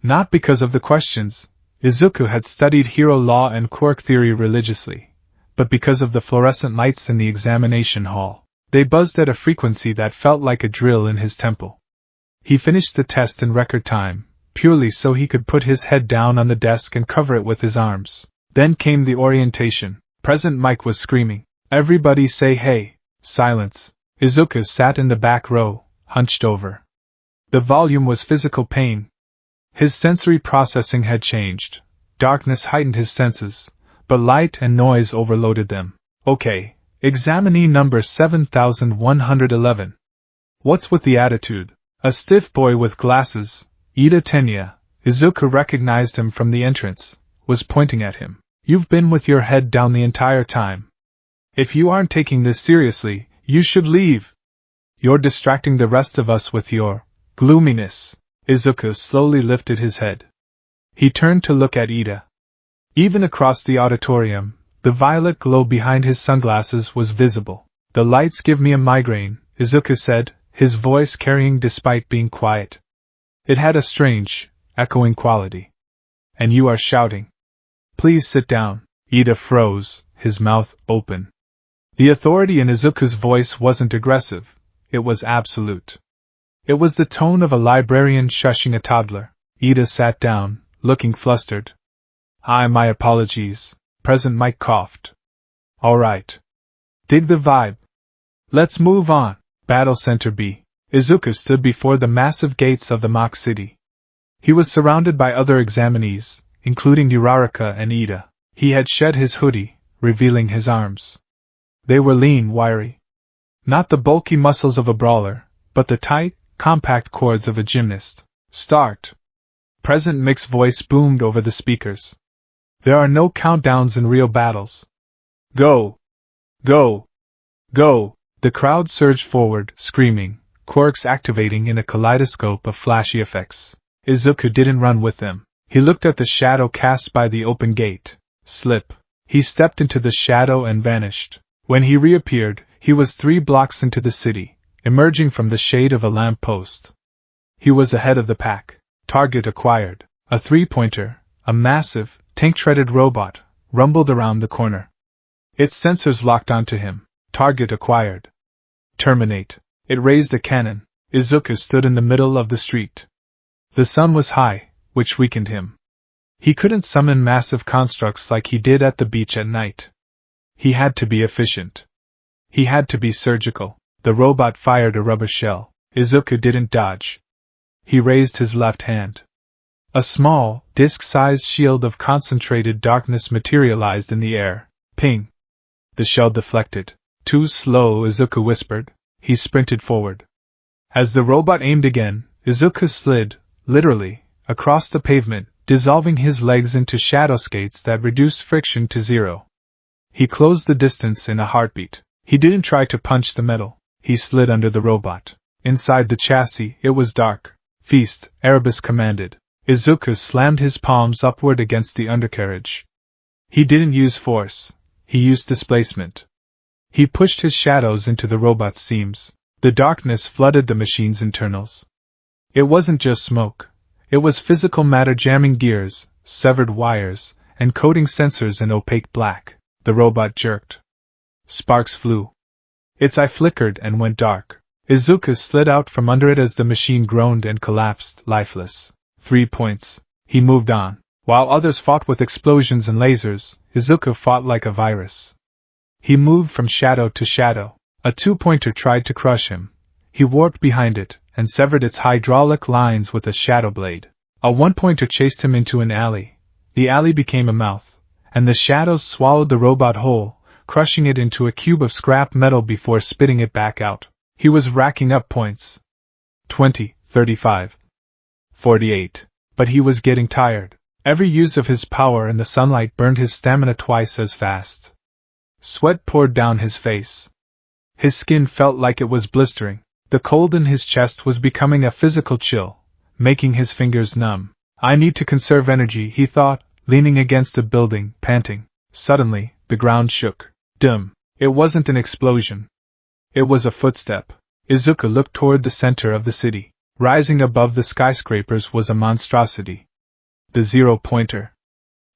Not because of the questions. Izuku had studied hero law and quirk theory religiously, but because of the fluorescent lights in the examination hall. They buzzed at a frequency that felt like a drill in his temple. He finished the test in record time, purely so he could put his head down on the desk and cover it with his arms. Then came the orientation. President Mike was screaming, "Everybody say hey!" Silence. Izuku sat in the back row, hunched over. The volume was physical pain. His sensory processing had changed. Darkness heightened his senses, but light and noise overloaded them. Okay, examinee number 7111. What's with the attitude? A stiff boy with glasses, Ida Tenya, Izuku recognized him from the entrance, was pointing at him. You've been with your head down the entire time. If you aren't taking this seriously, you should leave. You're distracting the rest of us with your gloominess. Izuku slowly lifted his head. He turned to look at Ida. Even across the auditorium, the violet glow behind his sunglasses was visible. The lights give me a migraine, Izuku said, his voice carrying despite being quiet. It had a strange, echoing quality. And you are shouting. Please sit down. Ida froze, his mouth open. The authority in Izuku's voice wasn't aggressive, it was absolute. It was the tone of a librarian shushing a toddler. Ida sat down, looking flustered. Hi, my apologies. President Mike coughed. All right. Dig the vibe. Let's move on. Battle Center B. Izuku stood before the massive gates of the mock city. He was surrounded by other examinees, including Uraraka and Ida. He had shed his hoodie, revealing his arms. They were lean, wiry. Not the bulky muscles of a brawler, but the tight, compact chords of a gymnast. Start. President Mick's voice boomed over the speakers. There are no countdowns in real battles. Go! Go! Go! The crowd surged forward, screaming, quirks activating in a kaleidoscope of flashy effects. Izuku didn't run with them. He looked at the shadow cast by the open gate. Slip. He stepped into the shadow and vanished. When he reappeared, he was 3 blocks into the city, emerging from the shade of a lamp post. He was ahead of the pack. Target acquired. A three-pointer, a massive, tank-treaded robot, rumbled around the corner. Its sensors locked onto him. Target acquired. Terminate. It raised a cannon. Izuku stood in the middle of the street. The sun was high, which weakened him. He couldn't summon massive constructs like he did at the beach at night. He had to be efficient. He had to be surgical. The robot fired a rubber shell. Izuku didn't dodge. He raised his left hand. A small, disc-sized shield of concentrated darkness materialized in the air. Ping! The shell deflected. Too slow, Izuku whispered. He sprinted forward. As the robot aimed again, Izuku slid, literally, across the pavement, dissolving his legs into shadow skates that reduced friction to zero. He closed the distance in a heartbeat. He didn't try to punch the metal. He slid under the robot. Inside the chassis, it was dark. Feast, Erebus commanded. Izuku slammed his palms upward against the undercarriage. He didn't use force. He used displacement. He pushed his shadows into the robot's seams. The darkness flooded the machine's internals. It wasn't just smoke. It was physical matter jamming gears, severed wires, and coating sensors in opaque black. The robot jerked. Sparks flew. Its eye flickered and went dark. Izuku slid out from under it as the machine groaned and collapsed, lifeless. 3 points. He moved on. While others fought with explosions and lasers, Izuku fought like a virus. He moved from shadow to shadow. A two-pointer tried to crush him. He warped behind it, and severed its hydraulic lines with a shadow blade. A one-pointer chased him into an alley. The alley became a mouth, and the shadows swallowed the robot whole, crushing it into a cube of scrap metal before spitting it back out. He was racking up points. 20, 35, 48. But he was getting tired. Every use of his power in the sunlight burned his stamina twice as fast. Sweat poured down his face. His skin felt like it was blistering. The cold in his chest was becoming a physical chill, making his fingers numb. I need to conserve energy, he thought, leaning against a building, panting. Suddenly, the ground shook. Dum. It wasn't an explosion. It was a footstep. Izuku looked toward the center of the city. Rising above the skyscrapers was a monstrosity. The zero-pointer.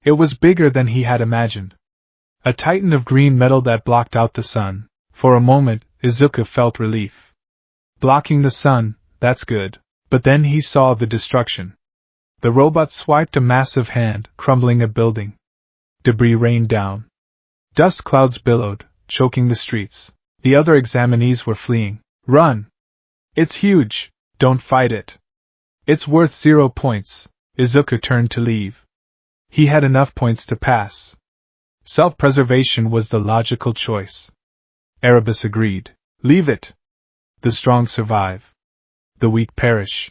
It was bigger than he had imagined. A titan of green metal that blocked out the sun. For a moment, Izuku felt relief. Blocking the sun, that's good. But then he saw the destruction. The robot swiped a massive hand, crumbling a building. Debris rained down. Dust clouds billowed, choking the streets. The other examinees were fleeing. Run! It's huge! Don't fight it! It's worth 0 points. Izuku turned to leave. He had enough points to pass. Self-preservation was the logical choice. Erebus agreed. Leave it. The strong survive. The weak perish.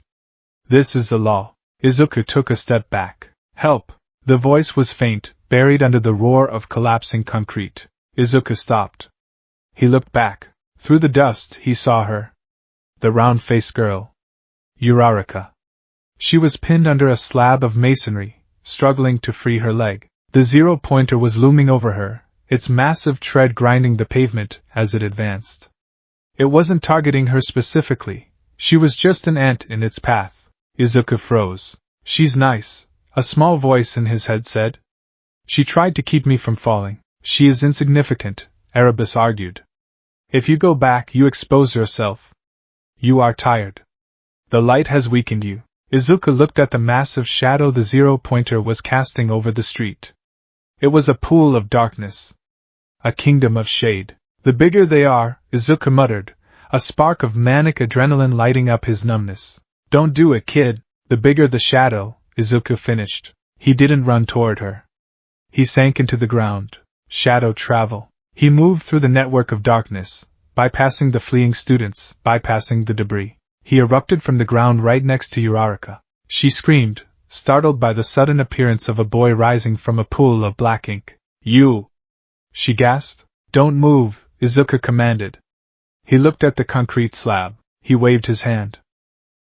This is the law. Izuku took a step back. Help! The voice was faint, buried under the roar of collapsing concrete. Izuku stopped. He looked back. Through the dust, he saw her. The round-faced girl. Uraraka. She was pinned under a slab of masonry, struggling to free her leg. The zero-pointer was looming over her, its massive tread grinding the pavement as it advanced. It wasn't targeting her specifically. She was just an ant in its path. Izuku froze. She's nice, a small voice in his head said. She tried to keep me from falling. She is insignificant, Erebus argued. If you go back, you expose yourself. You are tired. The light has weakened you. Izuku looked at the massive shadow the zero-pointer was casting over the street. It was a pool of darkness. A kingdom of shade. The bigger they are, Izuku muttered, a spark of manic adrenaline lighting up his numbness. Don't do it, kid. The bigger the shadow, Izuku finished. He didn't run toward her. He sank into the ground. Shadow travel. He moved through the network of darkness, bypassing the fleeing students, bypassing the debris. He erupted from the ground right next to Uraraka. She screamed, startled by the sudden appearance of a boy rising from a pool of black ink. You! She gasped. Don't move, Izuku commanded. He looked at the concrete slab. He waved his hand.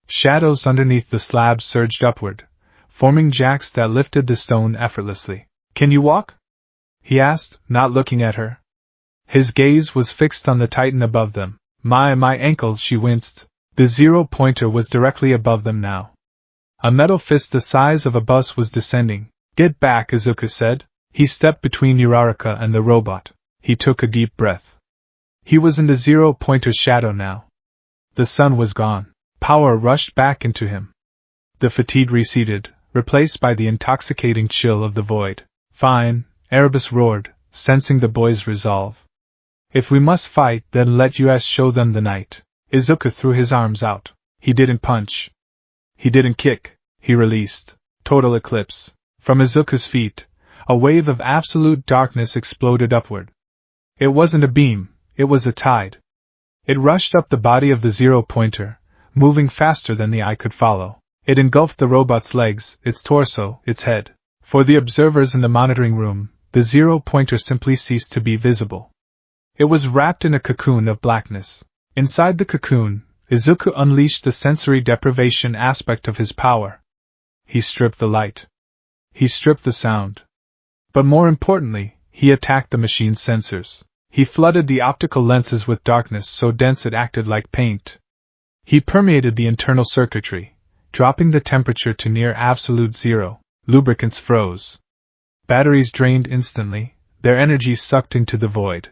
Shadows underneath the slab surged upward, forming jacks that lifted the stone effortlessly. Can you walk? He asked, not looking at her. His gaze was fixed on the titan above them. My ankle, she winced. The zero-pointer was directly above them now. A metal fist the size of a bus was descending. "Get back," Izuku said. He stepped between Uraraka and the robot. He took a deep breath. He was in the zero-pointer's shadow now. The sun was gone. Power rushed back into him. The fatigue receded, replaced by the intoxicating chill of the void. "Fine," Erebus roared, sensing the boy's resolve. "If we must fight, then let us show them the night." Izuku threw his arms out. He didn't punch. He didn't kick. He released. Total eclipse. From Izuku's feet, a wave of absolute darkness exploded upward. It wasn't a beam, it was a tide. It rushed up the body of the zero-pointer, moving faster than the eye could follow. It engulfed the robot's legs, its torso, its head. For the observers in the monitoring room, the zero-pointer simply ceased to be visible. It was wrapped in a cocoon of blackness. Inside the cocoon, Izuku unleashed the sensory deprivation aspect of his power. He stripped the light. He stripped the sound. But more importantly, he attacked the machine's sensors. He flooded the optical lenses with darkness so dense it acted like paint. He permeated the internal circuitry, dropping the temperature to near absolute zero. Lubricants froze. Batteries drained instantly, their energy sucked into the void.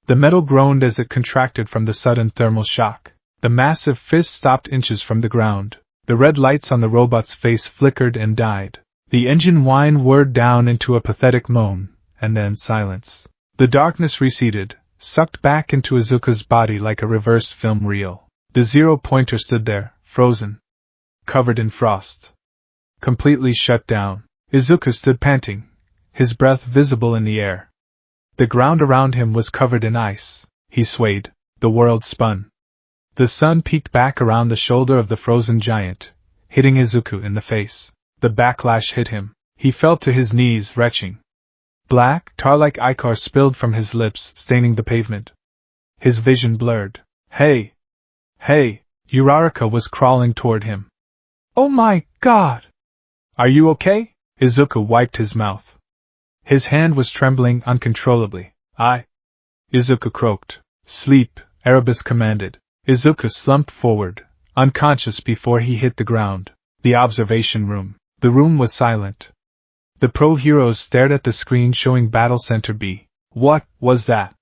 The metal groaned as it contracted from the sudden thermal shock. The massive fist stopped inches from the ground. The red lights on the robot's face flickered and died. The engine whine whirred down into a pathetic moan, and then silence. The darkness receded, sucked back into Izuku's body like a reversed film reel. The zero-pointer stood there, frozen. Covered in frost. Completely shut down. Izuku stood panting, his breath visible in the air. The ground around him was covered in ice. He swayed. The world spun. The sun peeked back around the shoulder of the frozen giant, hitting Izuku in the face. The backlash hit him. He fell to his knees, retching. Black, tar-like ichor spilled from his lips, staining the pavement. His vision blurred. Hey! Hey! Uraraka was crawling toward him. "Oh my God! Are you okay?" Izuku wiped his mouth. His hand was trembling uncontrollably. Izuku croaked. "Sleep," Erebus commanded. Izuku slumped forward, unconscious before he hit the ground. The observation room. The room was silent. The pro-heroes stared at the screen showing Battle Center B. "What was that?"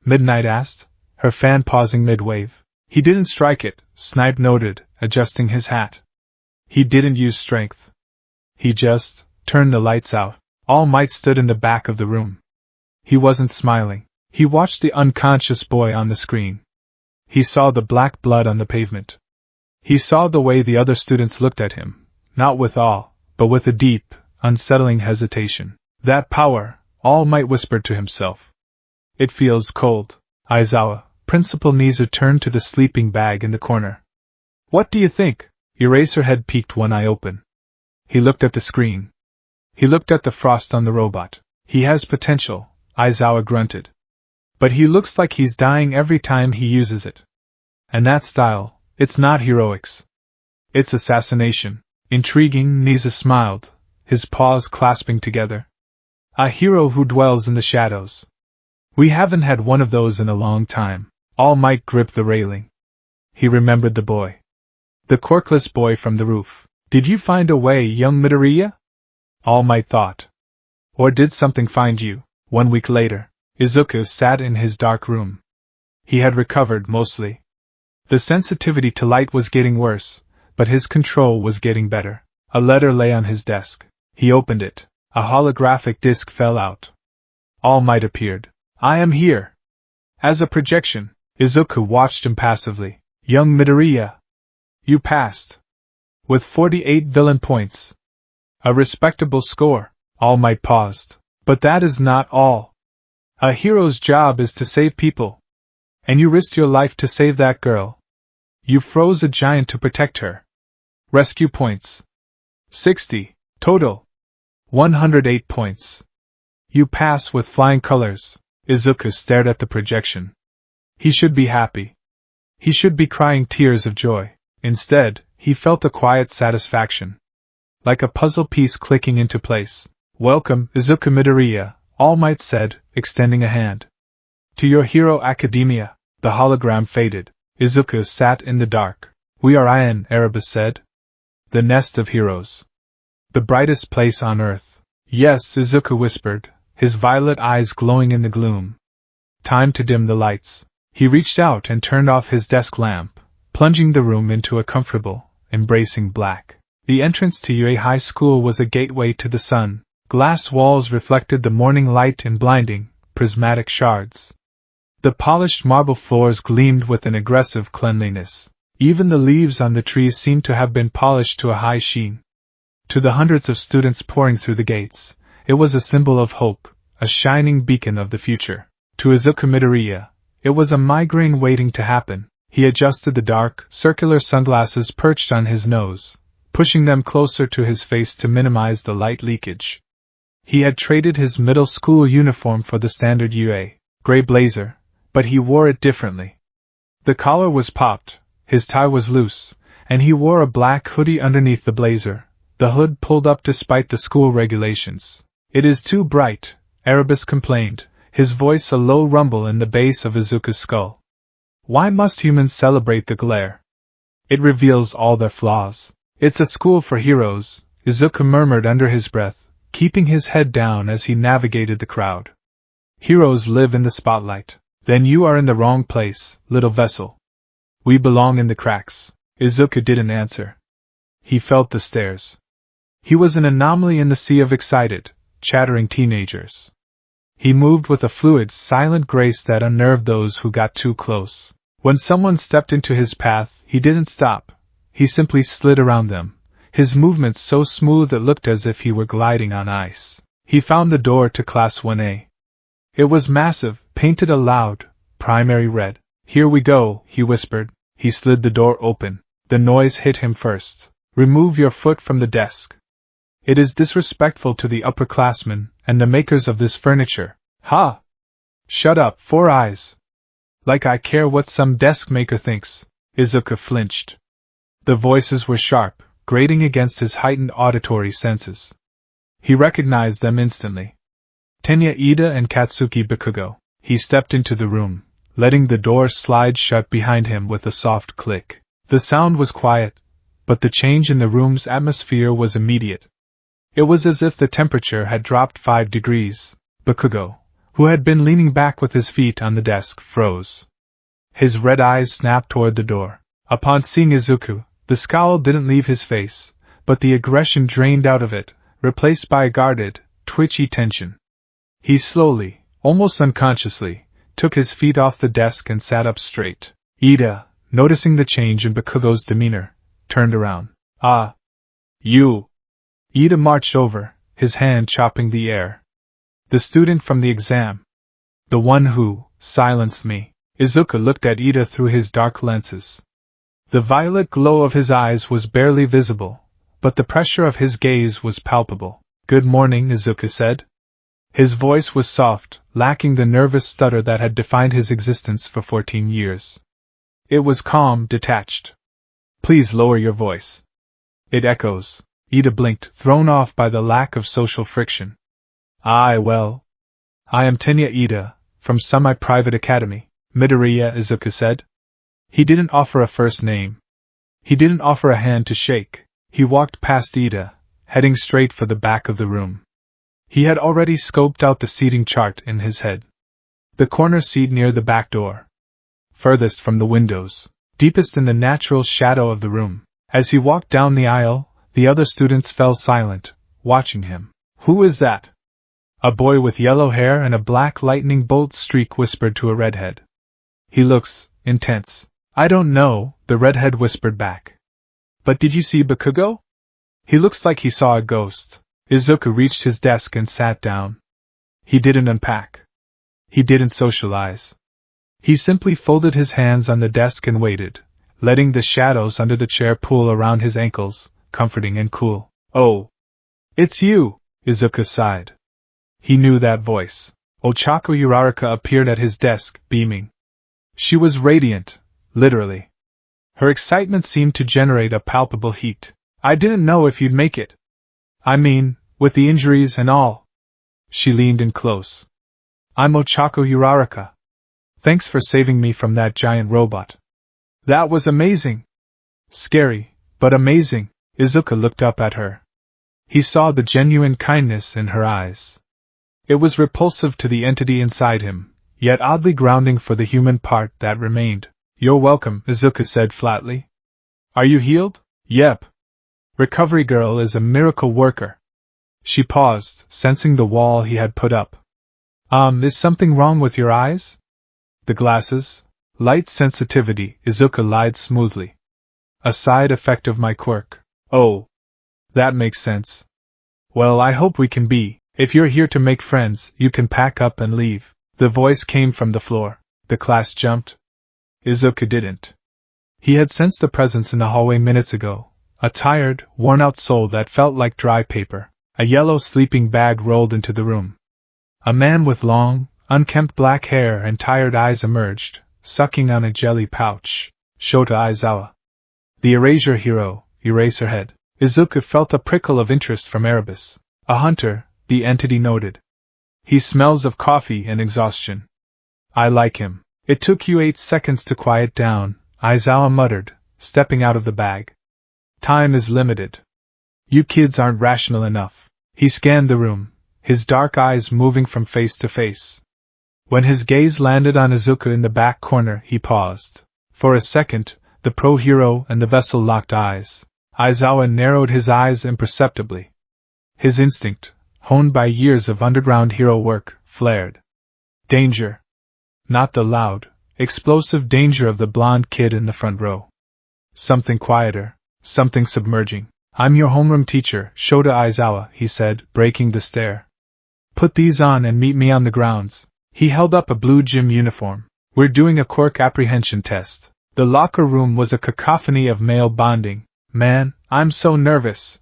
Midnight asked, her fan pausing mid-wave. "He didn't strike it," Snipe noted, adjusting his hat. "He didn't use strength. He just turned the lights out." All Might stood in the back of the room. He wasn't smiling. He watched the unconscious boy on the screen. He saw the black blood on the pavement. He saw the way the other students looked at him, not with awe, but with a deep, unsettling hesitation. "That power," All Might whispered to himself. "It feels cold." Aizawa, Principal Nizu turned to the sleeping bag in the corner. "What do you think?" Eraserhead peeked one eye open. He looked at the screen. He looked at the frost on the robot. "He has potential," Aizawa grunted. "But he looks like he's dying every time he uses it. And that style, it's not heroics. It's assassination." "Intriguing," Nizu smiled, his paws clasping together. "A hero who dwells in the shadows. We haven't had one of those in a long time." All Might gripped the railing. He remembered the boy. The corkless boy from the roof. "Did you find a way, young Midoriya?" All Might thought. "Or did something find you?" 1 week later, Izuku sat in his dark room. He had recovered mostly. The sensitivity to light was getting worse, but his control was getting better. A letter lay on his desk. He opened it. A holographic disc fell out. All Might appeared. "I am here." As a projection, Izuku watched impassively. "Young Midoriya. You passed. With 48 villain points. A respectable score." All Might paused. "But that is not all. A hero's job is to save people. And you risked your life to save that girl. You froze a giant to protect her. Rescue points. 60. Total. 108 points. You pass with flying colors." Izuku stared at the projection. He should be happy. He should be crying tears of joy. Instead, he felt a quiet satisfaction. Like a puzzle piece clicking into place. "Welcome, Izuku Midoriya," All Might said, extending a hand. "To your hero academia." The hologram faded. Izuku sat in the dark. "We are in," Erebus said. The nest of heroes. The brightest place on earth. Yes, Izuku whispered, his violet eyes glowing in the gloom. Time to dim the lights. He reached out and turned off his desk lamp, plunging the room into a comfortable, embracing black. The entrance to UA High School was a gateway to the sun. Glass walls reflected the morning light in blinding, prismatic shards. The polished marble floors gleamed with an aggressive cleanliness. Even the leaves on the trees seemed to have been polished to a high sheen. To the hundreds of students pouring through the gates, it was a symbol of hope, a shining beacon of the future. To Izuku Midoriya, it was a migraine waiting to happen. He adjusted the dark, circular sunglasses perched on his nose, pushing them closer to his face to minimize the light leakage. He had traded his middle school uniform for the standard UA gray blazer, but he wore it differently. The collar was popped, his tie was loose, and he wore a black hoodie underneath the blazer, the hood pulled up despite the school regulations. "It is too bright," Erebus complained, his voice a low rumble in the base of Izuku's skull. "Why must humans celebrate the glare? It reveals all their flaws." "It's a school for heroes," Izuku murmured under his breath, keeping his head down as he navigated the crowd. "Heroes live in the spotlight." "Then you are in the wrong place, little vessel. We belong in the cracks." Izuku didn't answer. He felt the stares. He was an anomaly in the sea of excited, chattering teenagers. He moved with a fluid, silent grace that unnerved those who got too close. When someone stepped into his path, he didn't stop. He simply slid around them, his movements so smooth it looked as if he were gliding on ice. He found the door to Class 1A. It was massive, painted a loud, primary red. "Here we go," he whispered. He slid the door open. The noise hit him first. "Remove your foot from the desk. It is disrespectful to the upperclassmen and the makers of this furniture." "Ha! Shut up, Four Eyes. Like I care what some desk maker thinks." Izuku flinched. The voices were sharp, grating against his heightened auditory senses. He recognized them instantly. Tenya Ida and Katsuki Bakugo. He stepped into the room, letting the door slide shut behind him with a soft click. The sound was quiet, but the change in the room's atmosphere was immediate. It was as if the temperature had dropped 5 degrees. Bakugo, who had been leaning back with his feet on the desk, froze. His red eyes snapped toward the door. Upon seeing Izuku, the scowl didn't leave his face, but the aggression drained out of it, replaced by a guarded, twitchy tension. He slowly, almost unconsciously, took his feet off the desk and sat up straight. Ida, noticing the change in Bakugo's demeanor, turned around. "Ah! You!" Ida marched over, his hand chopping the air. "The student from the exam. The one who silenced me." Izuku looked at Ida through his dark lenses. The violet glow of his eyes was barely visible, but the pressure of his gaze was palpable. "Good morning," Izuku said. His voice was soft, lacking the nervous stutter that had defined his existence for 14 years. It was calm, detached. "Please lower your voice. It echoes." Ida blinked, thrown off by the lack of social friction. I am Tenya Ida, from Semi-Private Academy." "Midoriya," Izuku said. He didn't offer a first name. He didn't offer a hand to shake. He walked past Ida, heading straight for the back of the room. He had already scoped out the seating chart in his head. The corner seat near the back door. Furthest from the windows, deepest in the natural shadow of the room. As he walked down the aisle, the other students fell silent, watching him. "Who is that?" A boy with yellow hair and a black lightning bolt streak whispered to a redhead. "He looks intense." "I don't know," the redhead whispered back. "But did you see Bakugo? He looks like he saw a ghost." Izuku reached his desk and sat down. He didn't unpack. He didn't socialize. He simply folded his hands on the desk and waited, letting the shadows under the chair pool around his ankles, comforting and cool. "Oh, it's you," Izuku sighed. He knew that voice. Ochako Uraraka appeared at his desk, beaming. She was radiant, literally. Her excitement seemed to generate a palpable heat. "I didn't know if you'd make it. I mean, with the injuries and all." She leaned in close. "I'm Ochako Uraraka. Thanks for saving me from that giant robot." "That was amazing." "Scary, but amazing." Izuku looked up at her. He saw the genuine kindness in her eyes. It was repulsive to the entity inside him, yet oddly grounding for the human part that remained. You're welcome, Izuku said flatly. Are you healed? Yep. Recovery girl is a miracle worker. She paused, sensing the wall he had put up. Is something wrong with your eyes? The glasses? Light sensitivity, Izuku lied smoothly. A side effect of my quirk. Oh. That makes sense. Well, I hope we can be. If you're here to make friends, you can pack up and leave. The voice came from the floor. The class jumped. Izuku didn't. He had sensed a presence in the hallway minutes ago. A tired, worn-out soul that felt like dry paper. A yellow sleeping bag rolled into the room. A man with long, unkempt black hair and tired eyes emerged, sucking on a jelly pouch. Shota Aizawa. The erasure hero, Eraserhead. Izuku felt a prickle of interest from Erebus. A hunter, the entity noted. He smells of coffee and exhaustion. I like him. It took you 8 seconds to quiet down, Aizawa muttered, stepping out of the bag. Time is limited. You kids aren't rational enough. He scanned the room, his dark eyes moving from face to face. When his gaze landed on Izuku in the back corner, he paused. For a second, the pro-hero and the vessel locked eyes. Aizawa narrowed his eyes imperceptibly. His instinct, honed by years of underground hero work, flared. Danger. Not the loud, explosive danger of the blonde kid in the front row. Something quieter, something submerging. I'm your homeroom teacher, Shota Aizawa, he said, breaking the stare. Put these on and meet me on the grounds. He held up a blue gym uniform. We're doing a quirk apprehension test. The locker room was a cacophony of male bonding. Man, I'm so nervous.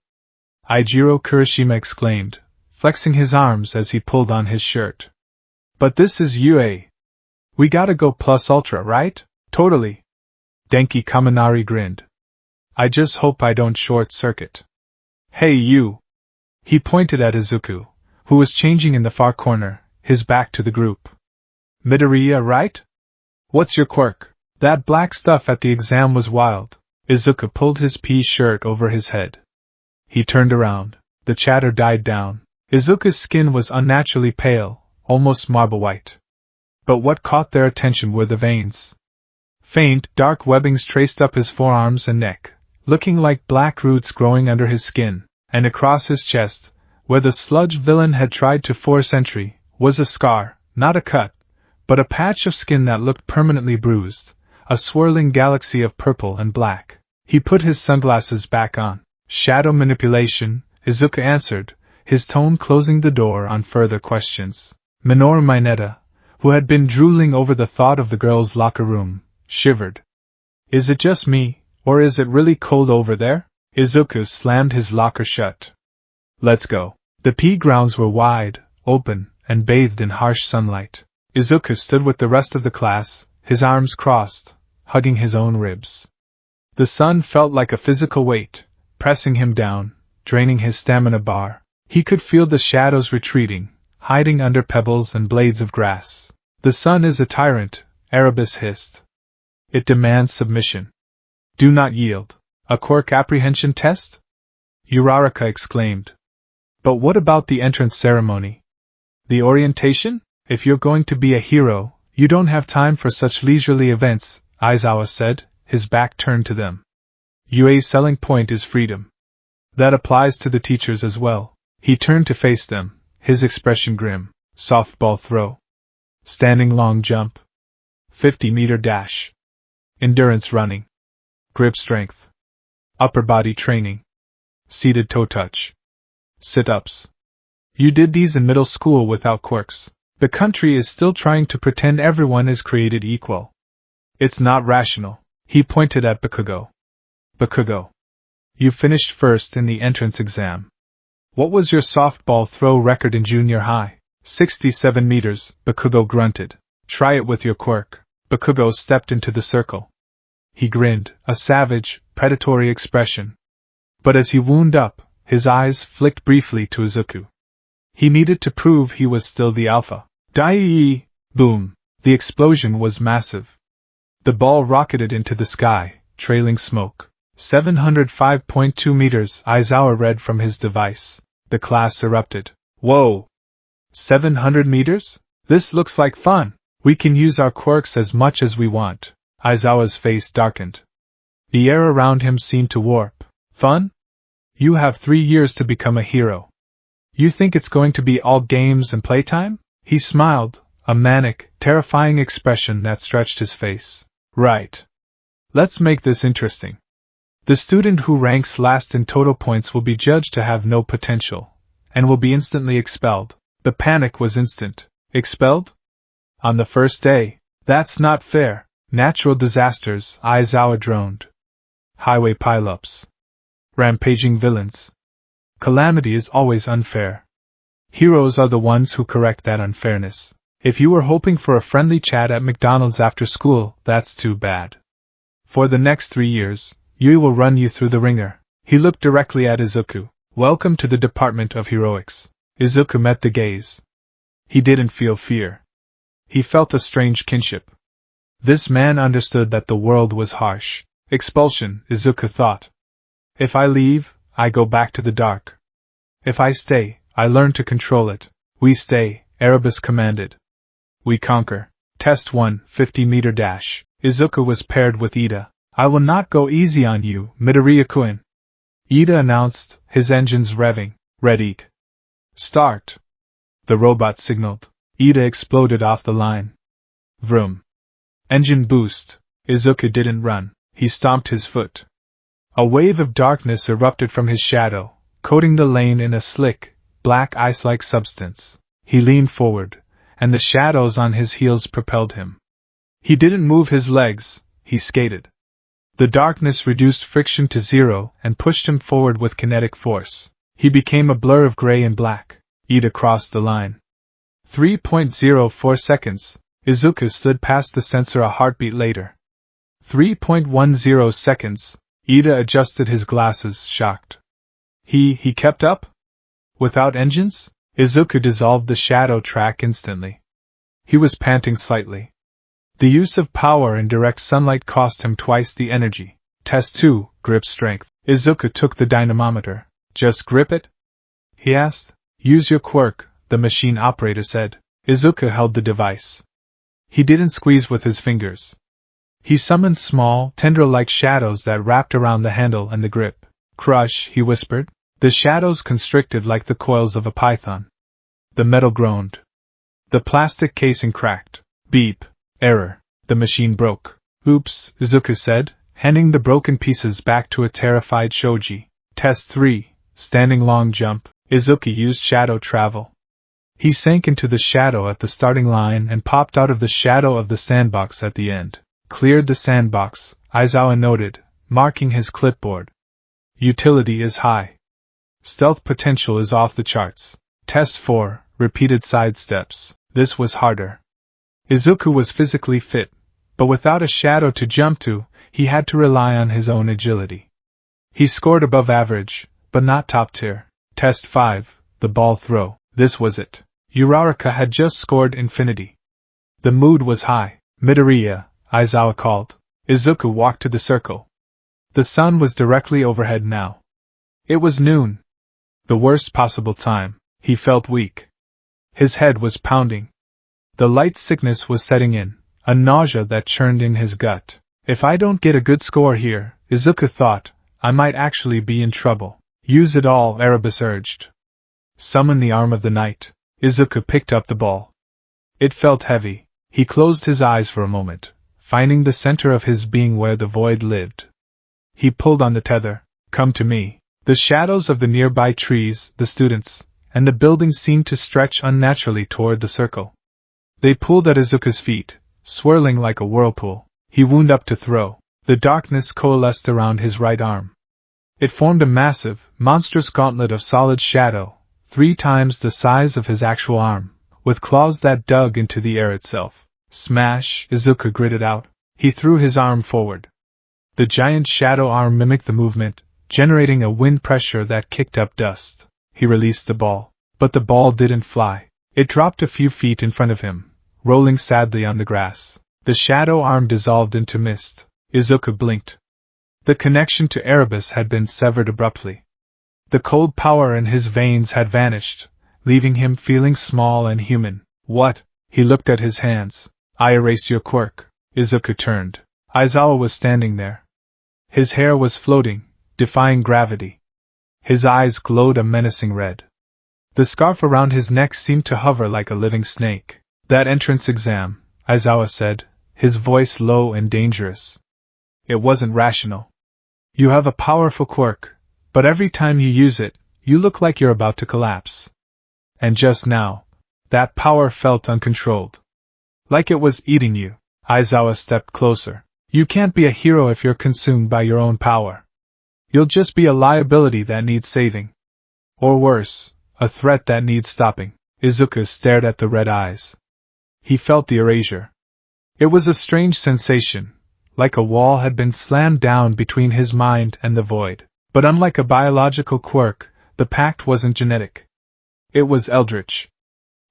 Eijiro Kurishima exclaimed, flexing his arms as he pulled on his shirt. But this is UA. We gotta go plus ultra, right? Totally. Denki Kaminari grinned. I just hope I don't short-circuit. Hey you! He pointed at Izuku, who was changing in the far corner, his back to the group. Midoriya, right? What's your quirk? That black stuff at the exam was wild. Izuku pulled his pea shirt over his head. He turned around. The chatter died down. Izuku's skin was unnaturally pale, almost marble white. But what caught their attention were the veins. Faint, dark webbings traced up his forearms and neck, looking like black roots growing under his skin, and across his chest, where the sludge villain had tried to force entry, was a scar, not a cut, but a patch of skin that looked permanently bruised, a swirling galaxy of purple and black. He put his sunglasses back on. Shadow manipulation, Izuku answered, his tone closing the door on further questions. Minoru Mineta, who had been drooling over the thought of the girls' locker room, shivered. Is it just me, or is it really cold over there? Izuku slammed his locker shut. Let's go. The pea grounds were wide, open, and bathed in harsh sunlight. Izuku stood with the rest of the class, his arms crossed, hugging his own ribs. The sun felt like a physical weight, pressing him down, draining his stamina bar. He could feel the shadows retreating, hiding under pebbles and blades of grass. The sun is a tyrant, Erebus hissed. It demands submission. Do not yield. A quirk apprehension test? Uraraka exclaimed. But what about the entrance ceremony? The orientation? If you're going to be a hero, you don't have time for such leisurely events, Aizawa said, his back turned to them. UA's selling point is freedom. That applies to the teachers as well. He turned to face them, his expression grim. Softball throw. Standing long jump. 50-meter dash. Endurance running. Grip strength. Upper body training. Seated toe touch. Sit-ups. You did these in middle school without quirks. The country is still trying to pretend everyone is created equal. It's not rational. He pointed at Bakugo. Bakugo. You finished first in the entrance exam. What was your softball throw record in junior high? 67 meters, Bakugo grunted. Try it with your quirk. Bakugo stepped into the circle. He grinned, a savage, predatory expression. But as he wound up, his eyes flicked briefly to Izuku. He needed to prove he was still the alpha. Dai! Boom! The explosion was massive. The ball rocketed into the sky, trailing smoke. 705.2 meters, Aizawa read from his device. The class erupted. Whoa! 700 meters? This looks like fun. We can use our quirks as much as we want. Aizawa's face darkened. The air around him seemed to warp. Fun? You have 3 years to become a hero. You think it's going to be all games and playtime? He smiled, a manic, terrifying expression that stretched his face. Right. Let's make this interesting. The student who ranks last in total points will be judged to have no potential, and will be instantly expelled. The panic was instant. Expelled? On the first day? That's not fair. Natural disasters, Aizawa droned. Highway pileups. Rampaging villains. Calamity is always unfair. Heroes are the ones who correct that unfairness. If you were hoping for a friendly chat at McDonald's after school, that's too bad. For the next 3 years, Yui will run you through the ringer. He looked directly at Izuku. Welcome to the Department of Heroics. Izuku met the gaze. He didn't feel fear. He felt a strange kinship. This man understood that the world was harsh. Expulsion, Izuku thought. If I leave, I go back to the dark. If I stay, I learn to control it. We stay, Erebus commanded. We conquer. Test 1, 50-meter dash. Izuku was paired with Ida. I will not go easy on you, Midoriya-kun. Ida announced, his engines revving. Ready. Start. The robot signaled. Ida exploded off the line. Vroom. Engine boost. Izuku didn't run. He stomped his foot. A wave of darkness erupted from his shadow, coating the lane in a slick, black ice-like substance. He leaned forward, and the shadows on his heels propelled him. He didn't move his legs, he skated. The darkness reduced friction to 0 and pushed him forward with kinetic force. He became a blur of gray and black. Ida crossed the line. 3.04 seconds. Izuku slid past the sensor a heartbeat later. 3.10 seconds. Ida adjusted his glasses, shocked. He kept up? Without engines? Izuku dissolved the shadow track instantly. He was panting slightly. The use of power in direct sunlight cost him twice the energy. Test 2, grip strength. Izuku took the dynamometer. Just grip it? He asked. Use your quirk, the machine operator said. Izuku held the device. He didn't squeeze with his fingers. He summoned small, tendril-like shadows that wrapped around the handle and the grip. Crush, he whispered. The shadows constricted like the coils of a python. The metal groaned. The plastic casing cracked. Beep. Error. The machine broke. Oops, Izuku said, handing the broken pieces back to a terrified Shoji. Test 3. Standing long jump. Izuku used shadow travel. He sank into the shadow at the starting line and popped out of the shadow of the sandbox at the end. Cleared the sandbox, Aizawa noted, marking his clipboard. Utility is high. Stealth potential is off the charts. Test 4, repeated sidesteps. This was harder. Izuku was physically fit, but without a shadow to jump to, he had to rely on his own agility. He scored above average, but not top tier. Test 5, the ball throw. This was it. Uraraka had just scored infinity. The mood was high. Midoriya, Aizawa called. Izuku walked to the circle. The sun was directly overhead now. It was noon. The worst possible time. He felt weak. His head was pounding. The light sickness was setting in, a nausea that churned in his gut. If I don't get a good score here, Izuku thought, I might actually be in trouble. Use it all, Erebus urged. Summon the arm of the night. Izuku picked up the ball. It felt heavy. He closed his eyes for a moment, finding the center of his being where the void lived. He pulled on the tether. Come to me. The shadows of the nearby trees, the students, and the buildings seemed to stretch unnaturally toward the circle. They pulled at Izuku's feet, swirling like a whirlpool. He wound up to throw. The darkness coalesced around his right arm. It formed a massive, monstrous gauntlet of solid shadow, 3 times the size of his actual arm, with claws that dug into the air itself. Smash, Izuku gritted out. He threw his arm forward. The giant shadow arm mimicked the movement, generating a wind pressure that kicked up dust. He released the ball. But the ball didn't fly. It dropped a few feet in front of him, rolling sadly on the grass. The shadow arm dissolved into mist. Izuku blinked. The connection to Erebus had been severed abruptly. The cold power in his veins had vanished, leaving him feeling small and human. What? He looked at his hands. I erased your quirk. Izuku turned. Aizawa was standing there. His hair was floating, defying gravity. His eyes glowed a menacing red. The scarf around his neck seemed to hover like a living snake. That entrance exam, Aizawa said, his voice low and dangerous. It wasn't rational. You have a powerful quirk, but every time you use it, you look like you're about to collapse. And just now, that power felt uncontrolled. Like it was eating you. Aizawa stepped closer. You can't be a hero if you're consumed by your own power. You'll just be a liability that needs saving. Or worse, a threat that needs stopping. Izuku stared at the red eyes. He felt the erasure. It was a strange sensation, like a wall had been slammed down between his mind and the void. But unlike a biological quirk, the pact wasn't genetic. It was eldritch.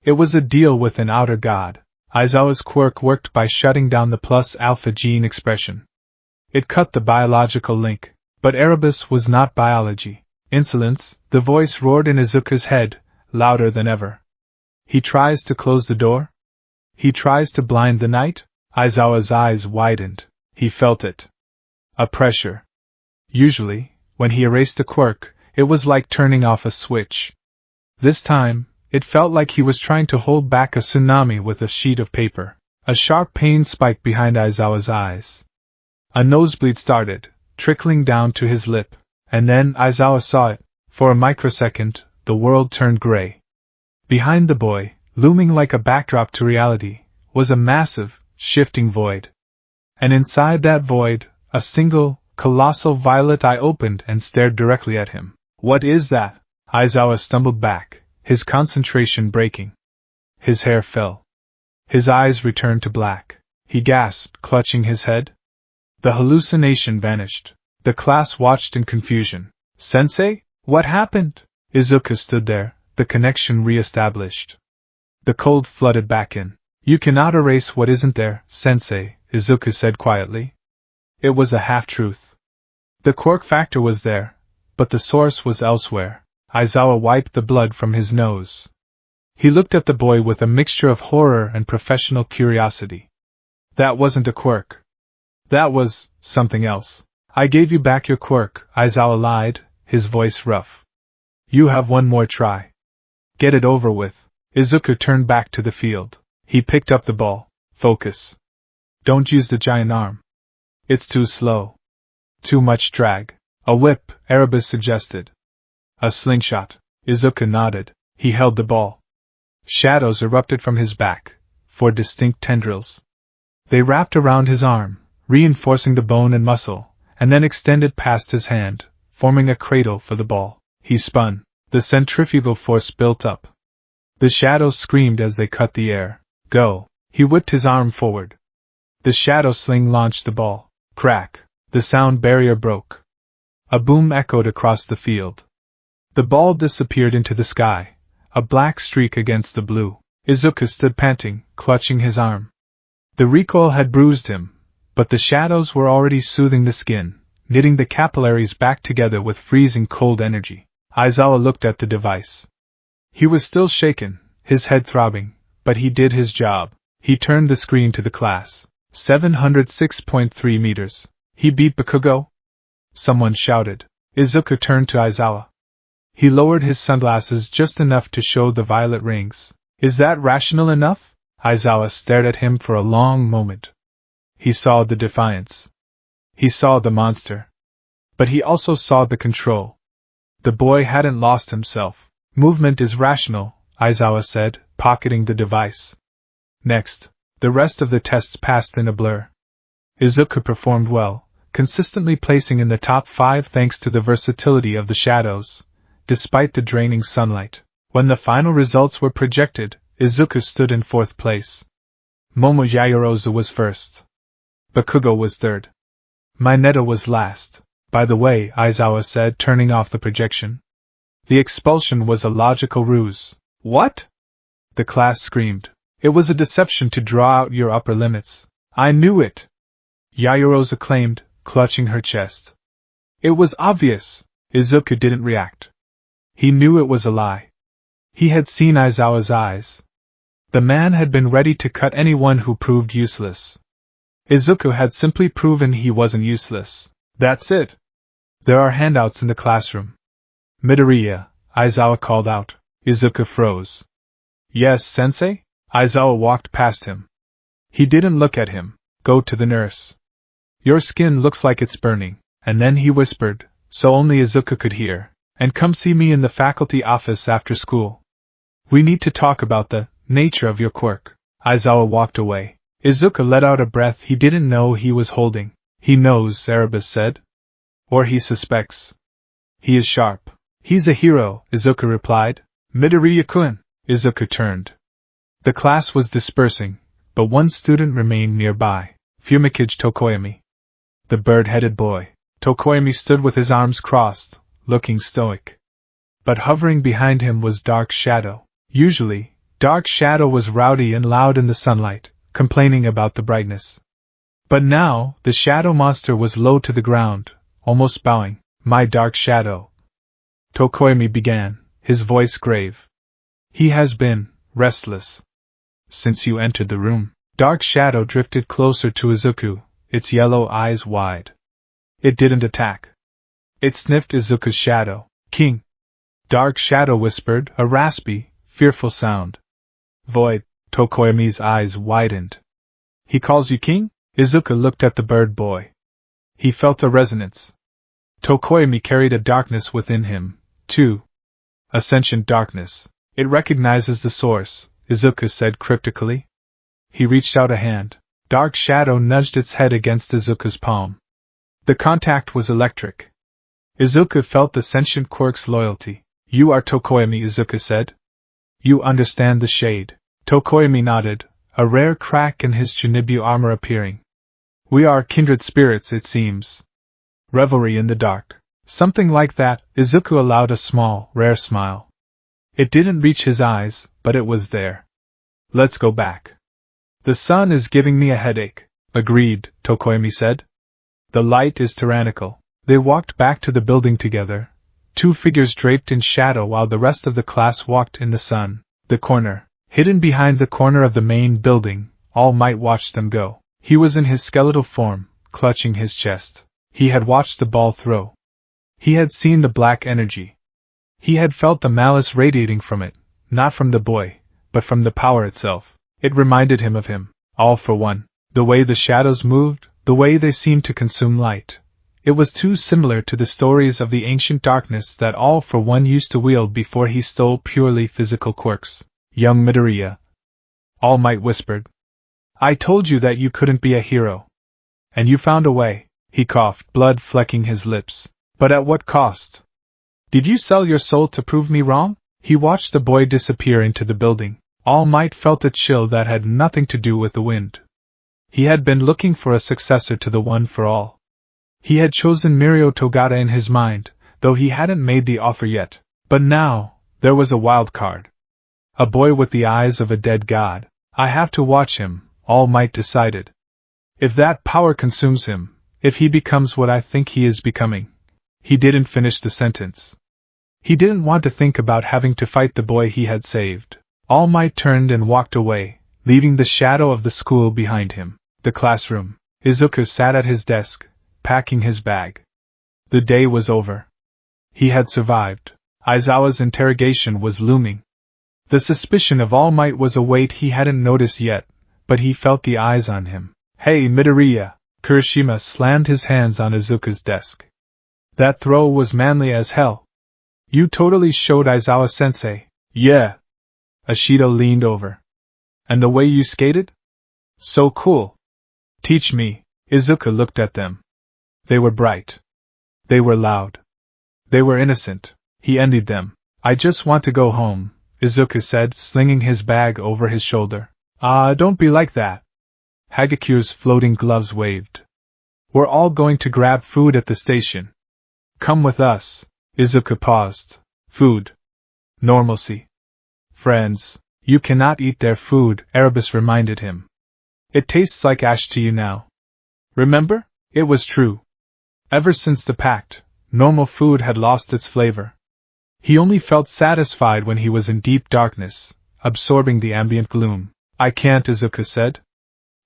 It was a deal with an outer god. Aizawa's quirk worked by shutting down the plus-alpha gene expression. It cut the biological link, but Erebus was not biology. Insolence, the voice roared in Izuku's head, louder than ever. He tries to close the door? He tries to blind the night? Aizawa's eyes widened. He felt it. A pressure. Usually, when he erased a quirk, it was like turning off a switch. This time, it felt like he was trying to hold back a tsunami with a sheet of paper. A sharp pain spiked behind Aizawa's eyes. A nosebleed started, trickling down to his lip, and then Aizawa saw it. For a microsecond, the world turned gray. Behind the boy, looming like a backdrop to reality, was a massive, shifting void. And inside that void, a single, colossal violet eye opened and stared directly at him. What is that? Aizawa stumbled back, his concentration breaking. His hair fell. His eyes returned to black. He gasped, clutching his head. The hallucination vanished. The class watched in confusion. Sensei? What happened? Izuku stood there, the connection re-established. The cold flooded back in. You cannot erase what isn't there, Sensei, Izuku said quietly. It was a half-truth. The quirk factor was there, but the source was elsewhere. Aizawa wiped the blood from his nose. He looked at the boy with a mixture of horror and professional curiosity. That wasn't a quirk. That was something else. I gave you back your quirk, Aizawa lied, his voice rough. You have one more try. Get it over with. Izuku turned back to the field. He picked up the ball. Focus. Don't use the giant arm. It's too slow. Too much drag. A whip, Erebus suggested. A slingshot. Izuku nodded. He held the ball. Shadows erupted from his back, 4 distinct tendrils. They wrapped around his arm, reinforcing the bone and muscle, and then extended past his hand, forming a cradle for the ball. He spun. The centrifugal force built up. The shadows screamed as they cut the air. Go. He whipped his arm forward. The shadow sling launched the ball. Crack. The sound barrier broke. A boom echoed across the field. The ball disappeared into the sky, a black streak against the blue. Izuku stood panting, clutching his arm. The recoil had bruised him, but the shadows were already soothing the skin, knitting the capillaries back together with freezing cold energy. Aizawa looked at the device. He was still shaken, his head throbbing, but he did his job. He turned the screen to the class. 706.3 meters. He beat Bakugo? Someone shouted. Izuku turned to Aizawa. He lowered his sunglasses just enough to show the violet rings. Is that rational enough? Aizawa stared at him for a long moment. He saw the defiance. He saw the monster. But he also saw the control. The boy hadn't lost himself. Movement is rational, Aizawa said, pocketing the device. Next, the rest of the tests passed in a blur. Izuku performed well, consistently placing in the top 5 thanks to the versatility of the shadows, despite the draining sunlight. When the final results were projected, Izuku stood in 4th place. Momo Yaoyorozu was first. Bakugo was third. Mineta was last. By the way, Aizawa said, turning off the projection. The expulsion was a logical ruse. What? The class screamed. It was a deception to draw out your upper limits. I knew it! Yaoyorozu claimed, clutching her chest. It was obvious. Izuku didn't react. He knew it was a lie. He had seen Aizawa's eyes. The man had been ready to cut anyone who proved useless. Izuku had simply proven he wasn't useless. That's it. There are handouts in the classroom. Midoriya, Aizawa called out. Izuku froze. Yes, sensei? Aizawa walked past him. He didn't look at him. Go to the nurse. Your skin looks like it's burning. And then he whispered, so only Izuku could hear. And come see me in the faculty office after school. We need to talk about the nature of your quirk. Aizawa walked away. Izuku let out a breath he didn't know he was holding. He knows, Erebus said. Or he suspects. He is sharp. He's a hero, Izuku replied. Midoriya-kun. Izuku turned. The class was dispersing, but one student remained nearby. Fumikage Tokoyami. The bird-headed boy. Tokoyami stood with his arms crossed, looking stoic. But hovering behind him was Dark Shadow. Usually, Dark Shadow was rowdy and loud in the sunlight, complaining about the brightness. But now, the shadow monster was low to the ground, almost bowing. My Dark Shadow. Tokoyami began, his voice grave. He has been restless since you entered the room. Dark Shadow drifted closer to Izuku, its yellow eyes wide. It didn't attack. It sniffed Izuku's shadow. King. Dark Shadow whispered, a raspy, fearful sound. Void. Tokoyami's eyes widened. He calls you king? Izuku looked at the bird boy. He felt a resonance. Tokoyami carried a darkness within him, too. A sentient darkness. It recognizes the source, Izuku said cryptically. He reached out a hand. Dark Shadow nudged its head against Izuku's palm. The contact was electric. Izuku felt the sentient quirk's loyalty. You are Tokoyami, Izuku said. You understand the shade. Tokoyami nodded, a rare crack in his Chunibyo armor appearing. We are kindred spirits, it seems. Revelry in the dark. Something like that. Izuku allowed a small, rare smile. It didn't reach his eyes, but it was there. Let's go back. The sun is giving me a headache. Agreed, Tokoyami said. The light is tyrannical. They walked back to the building together, two figures draped in shadow while the rest of the class walked in the sun. The corner. Hidden behind the corner of the main building, All Might watched them go. He was in his skeletal form, clutching his chest. He had watched the ball throw. He had seen the black energy. He had felt the malice radiating from it, not from the boy, but from the power itself. It reminded him of him, all for one. The way the shadows moved, the way they seemed to consume light. It was too similar to the stories of the ancient darkness that All for One used to wield before he stole purely physical quirks. Young Midoriya. All Might whispered. I told you that you couldn't be a hero. And you found a way. He coughed, blood flecking his lips. But at what cost? Did you sell your soul to prove me wrong? He watched the boy disappear into the building. All Might felt a chill that had nothing to do with the wind. He had been looking for a successor to the One for All. He had chosen Mirio Togata in his mind, though he hadn't made the offer yet. But now, there was a wild card. A boy with the eyes of a dead god. I have to watch him, All Might decided. If that power consumes him, if he becomes what I think he is becoming. He didn't finish the sentence. He didn't want to think about having to fight the boy he had saved. All Might turned and walked away, leaving the shadow of the school behind him. The classroom. Izuku sat at his desk, packing his bag. The day was over. He had survived. Aizawa's interrogation was looming. The suspicion of All Might was a weight he hadn't noticed yet, but he felt the eyes on him. Hey, Midoriya! Kirishima slammed his hands on Izuku's desk. That throw was manly as hell. You totally showed Aizawa-sensei. Yeah. Ashido leaned over. And the way you skated? So cool. Teach me. Izuku looked at them. They were bright. They were loud. They were innocent. He envied them. I just want to go home, Izuku said, slinging his bag over his shoulder. Don't be like that. Hagakure's floating gloves waved. We're all going to grab food at the station. Come with us. Izuku paused. Food. Normalcy. Friends. You cannot eat their food, Erebus reminded him. It tastes like ash to you now. Remember? It was true. Ever since the Pact, normal food had lost its flavor. He only felt satisfied when he was in deep darkness, absorbing the ambient gloom. I can't, Izuku said.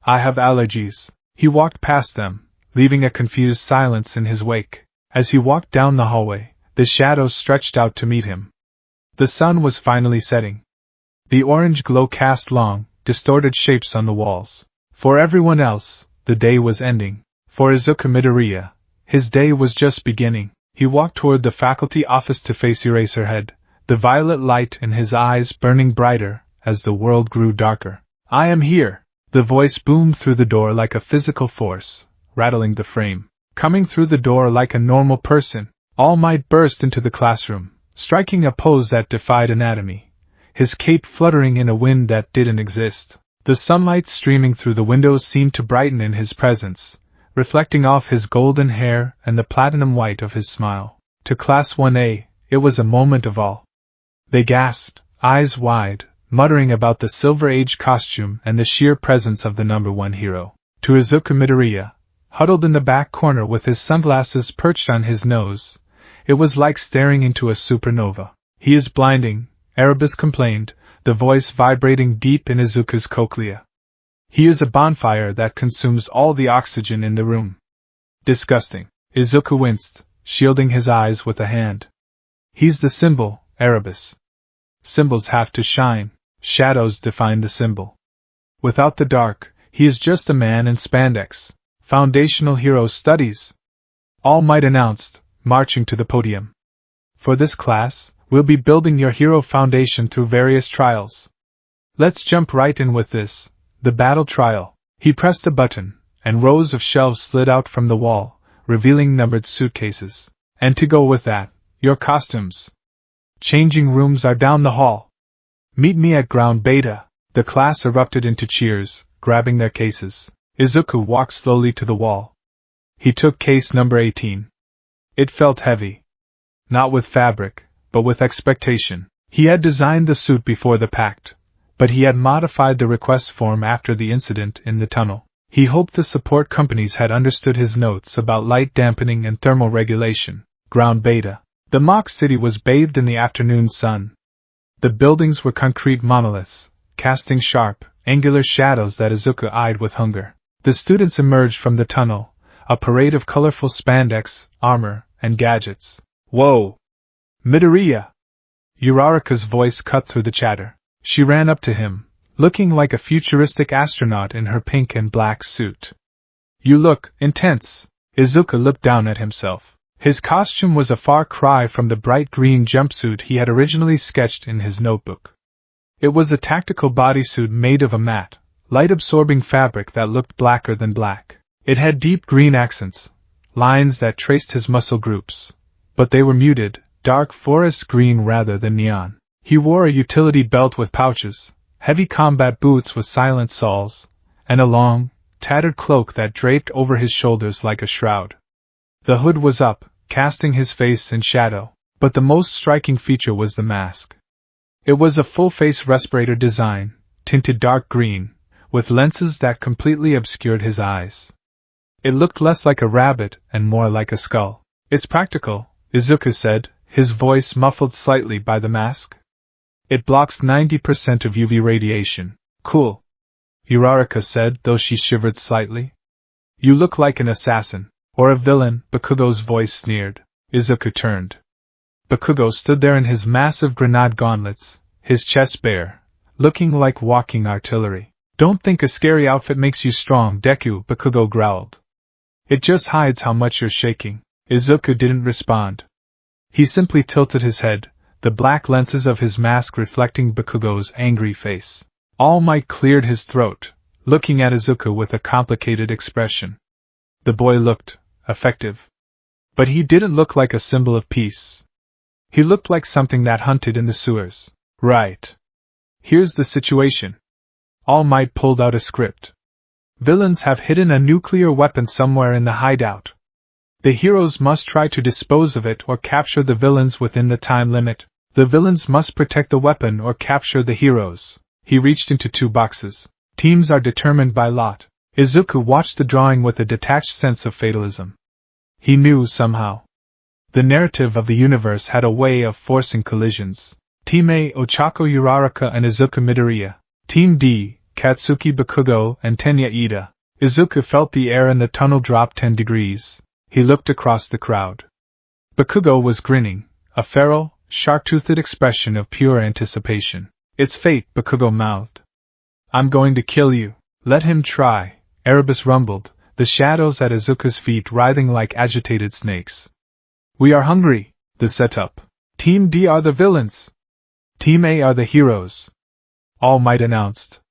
I have allergies. He walked past them, leaving a confused silence in his wake. As he walked down the hallway, the shadows stretched out to meet him. The sun was finally setting. The orange glow cast long, distorted shapes on the walls. For everyone else, the day was ending. For Izuku Midoriya, his day was just beginning. He walked toward the faculty office to face Eraserhead, the violet light in his eyes burning brighter as the world grew darker. I am here! The voice boomed through the door like a physical force, rattling the frame. Coming through the door like a normal person, All Might burst into the classroom, striking a pose that defied anatomy, his cape fluttering in a wind that didn't exist. The sunlight streaming through the windows seemed to brighten in his presence, reflecting off his golden hair and the platinum white of his smile. To Class 1A, it was a moment of awe. They gasped, eyes wide, muttering about the Silver Age costume and the sheer presence of the number one hero. To Izuku Midoriya, huddled in the back corner with his sunglasses perched on his nose, it was like staring into a supernova. He is blinding, Erebus complained, the voice vibrating deep in Izuku's cochlea. He is a bonfire that consumes all the oxygen in the room. Disgusting. Izuku winced, shielding his eyes with a hand. He's the symbol, Erebus. Symbols have to shine. Shadows define the symbol. Without the dark, he is just a man in spandex. Foundational Hero Studies. All Might announced, marching to the podium. For this class, we'll be building your hero foundation through various trials. Let's jump right in with this, the battle trial. He pressed a button, and rows of shelves slid out from the wall, revealing numbered suitcases. And to go with that, your costumes. Changing rooms are down the hall. Meet me at ground beta. The class erupted into cheers, grabbing their cases. Izuku walked slowly to the wall. He took case number 18. It felt heavy. Not with fabric, but with expectation. He had designed the suit before the Pact, but he had modified the request form after the incident in the tunnel. He hoped the support companies had understood his notes about light dampening and thermal regulation. Ground beta. The mock city was bathed in the afternoon sun. The buildings were concrete monoliths, casting sharp, angular shadows that Izuku eyed with hunger. The students emerged from the tunnel, a parade of colorful spandex, armor, and gadgets. Whoa! Midoriya! Uraraka's voice cut through the chatter. She ran up to him, looking like a futuristic astronaut in her pink and black suit. You look intense. Izuku looked down at himself. His costume was a far cry from the bright green jumpsuit he had originally sketched in his notebook. It was a tactical bodysuit made of a matte, light-absorbing fabric that looked blacker than black. It had deep green accents, lines that traced his muscle groups, but they were muted, dark forest green rather than neon. He wore a utility belt with pouches, heavy combat boots with silent soles, and a long, tattered cloak that draped over his shoulders like a shroud. The hood was up, casting his face in shadow, but the most striking feature was the mask. It was a full-face respirator design, tinted dark green, with lenses that completely obscured his eyes. It looked less like a rabbit and more like a skull. It's practical, Izuku said, his voice muffled slightly by the mask. It blocks 90% of UV radiation. Cool. Uraraka said, though she shivered slightly. You look like an assassin. Or a villain, Bakugo's voice sneered. Izuku turned. Bakugo stood there in his massive grenade gauntlets, his chest bare, looking like walking artillery. Don't think a scary outfit makes you strong, Deku, Bakugo growled. It just hides how much you're shaking. Izuku didn't respond. He simply tilted his head, the black lenses of his mask reflecting Bakugo's angry face. All Might cleared his throat, looking at Izuku with a complicated expression. The boy looked effective. But he didn't look like a symbol of peace. He looked like something that hunted in the sewers. Right. Here's the situation. All Might pulled out a script. Villains have hidden a nuclear weapon somewhere in the hideout. The heroes must try to dispose of it or capture the villains within the time limit. The villains must protect the weapon or capture the heroes. He reached into 2 boxes. Teams are determined by lot. Izuku watched the drawing with a detached sense of fatalism. He knew somehow. The narrative of the universe had a way of forcing collisions. Team A, Ochako Uraraka and Izuku Midoriya. Team D, Katsuki Bakugo and Tenya Ida. Izuku felt the air in the tunnel drop 10 degrees. He looked across the crowd. Bakugo was grinning, a feral, shark-toothed expression of pure anticipation. It's fate, Bakugo mouthed. I'm going to kill you. Let him try, Erebus rumbled, the shadows at Izuku's feet writhing like agitated snakes. We are hungry, the setup. Team D are the villains. Team A are the heroes. All Might announced.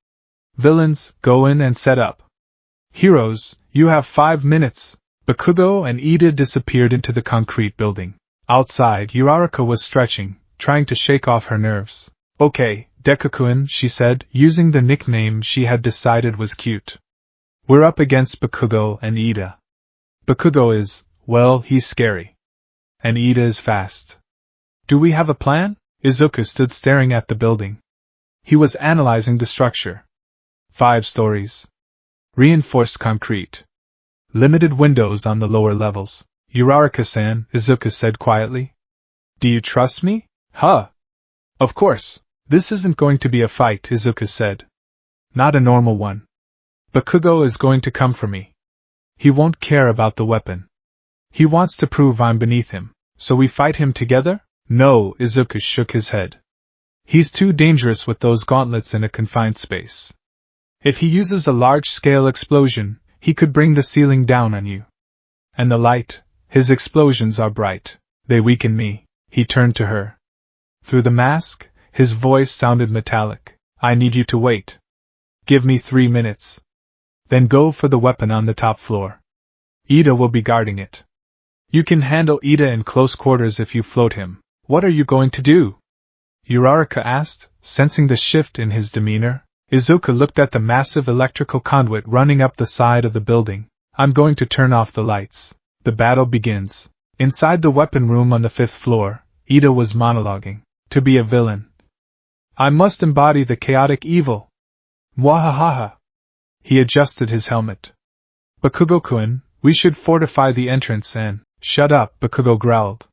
Villains, go in and set up. Heroes, you have 5 minutes. Bakugo and Ida disappeared into the concrete building. Outside, Uraraka was stretching, trying to shake off her nerves. Okay, Deku-kun, she said, using the nickname she had decided was cute. We're up against Bakugo and Ida. Bakugo is, well, he's scary. And Ida is fast. Do we have a plan? Izuku stood staring at the building. He was analyzing the structure. 5 stories. Reinforced concrete. Limited windows on the lower levels. Uraraka-san, Izuku said quietly. Do you trust me? Huh. Of course. This isn't going to be a fight, Izuku said. Not a normal one. Bakugo is going to come for me. He won't care about the weapon. He wants to prove I'm beneath him. So we fight him together? No, Izuku shook his head. He's too dangerous with those gauntlets in a confined space. If he uses a large-scale explosion, he could bring the ceiling down on you. And the light, his explosions are bright. They weaken me. He turned to her. Through the mask, his voice sounded metallic. I need you to wait. Give me 3 minutes. Then go for the weapon on the top floor. Ida will be guarding it. You can handle Ida in close quarters if you float him. What are you going to do? Uraraka asked, sensing the shift in his demeanor. Izuku looked at the massive electrical conduit running up the side of the building. I'm going to turn off the lights. The battle begins. Inside the weapon room on the 5th floor, Ida was monologuing. To be a villain, I must embody the chaotic evil. Mwahaha. He adjusted his helmet. Bakugo-kun, we should fortify the entrance and... Shut up, Bakugo growled.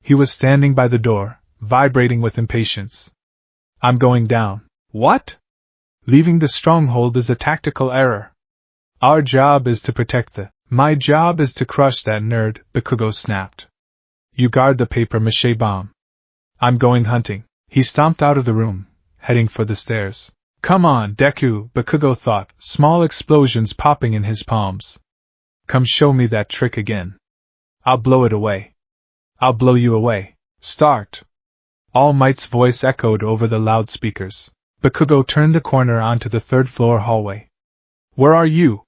He was standing by the door, vibrating with impatience. I'm going down. What? Leaving the stronghold is a tactical error. Our job is to protect the... My job is to crush that nerd, Bakugo snapped. You guard the papier-mâché bomb. I'm going hunting. He stomped out of the room, heading for the stairs. Come on, Deku, Bakugo thought, small explosions popping in his palms. Come show me that trick again. I'll blow it away. I'll blow you away. Start. All Might's voice echoed over the loudspeakers. Bakugo turned the corner onto the 3rd floor hallway. Where are you?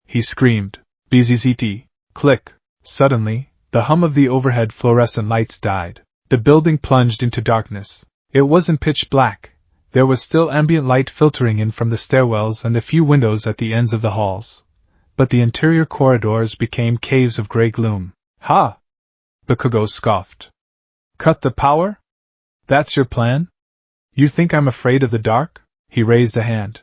He screamed. BZZT. Click. Suddenly, the hum of the overhead fluorescent lights died. The building plunged into darkness. It wasn't pitch black. There was still ambient light filtering in from the stairwells and the few windows at the ends of the halls. But the interior corridors became caves of gray gloom. Ha! Bakugo scoffed. Cut the power? That's your plan? You think I'm afraid of the dark? He raised a hand.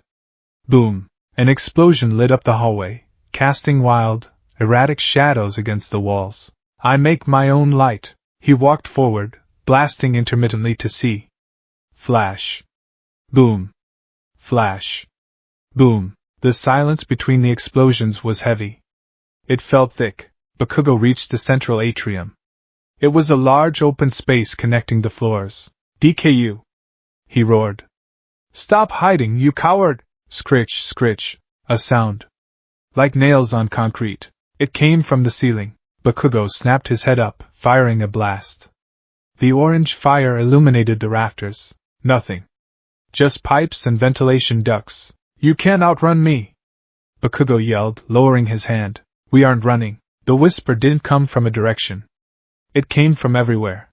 Boom! An explosion lit up the hallway, casting wild, erratic shadows against the walls. I make my own light. He walked forward, blasting intermittently to see. Flash. Boom. Flash. Boom. The silence between the explosions was heavy. It felt thick. Bakugo reached the central atrium. It was a large open space connecting the floors. DKU! He roared. Stop hiding, you coward! Scritch, scritch. A sound. Like nails on concrete. It came from the ceiling. Bakugo snapped his head up, firing a blast. The orange fire illuminated the rafters. Nothing. Just pipes and ventilation ducts. You can't outrun me! Bakugo yelled, lowering his hand. We aren't running. The whisper didn't come from a direction. It came from everywhere.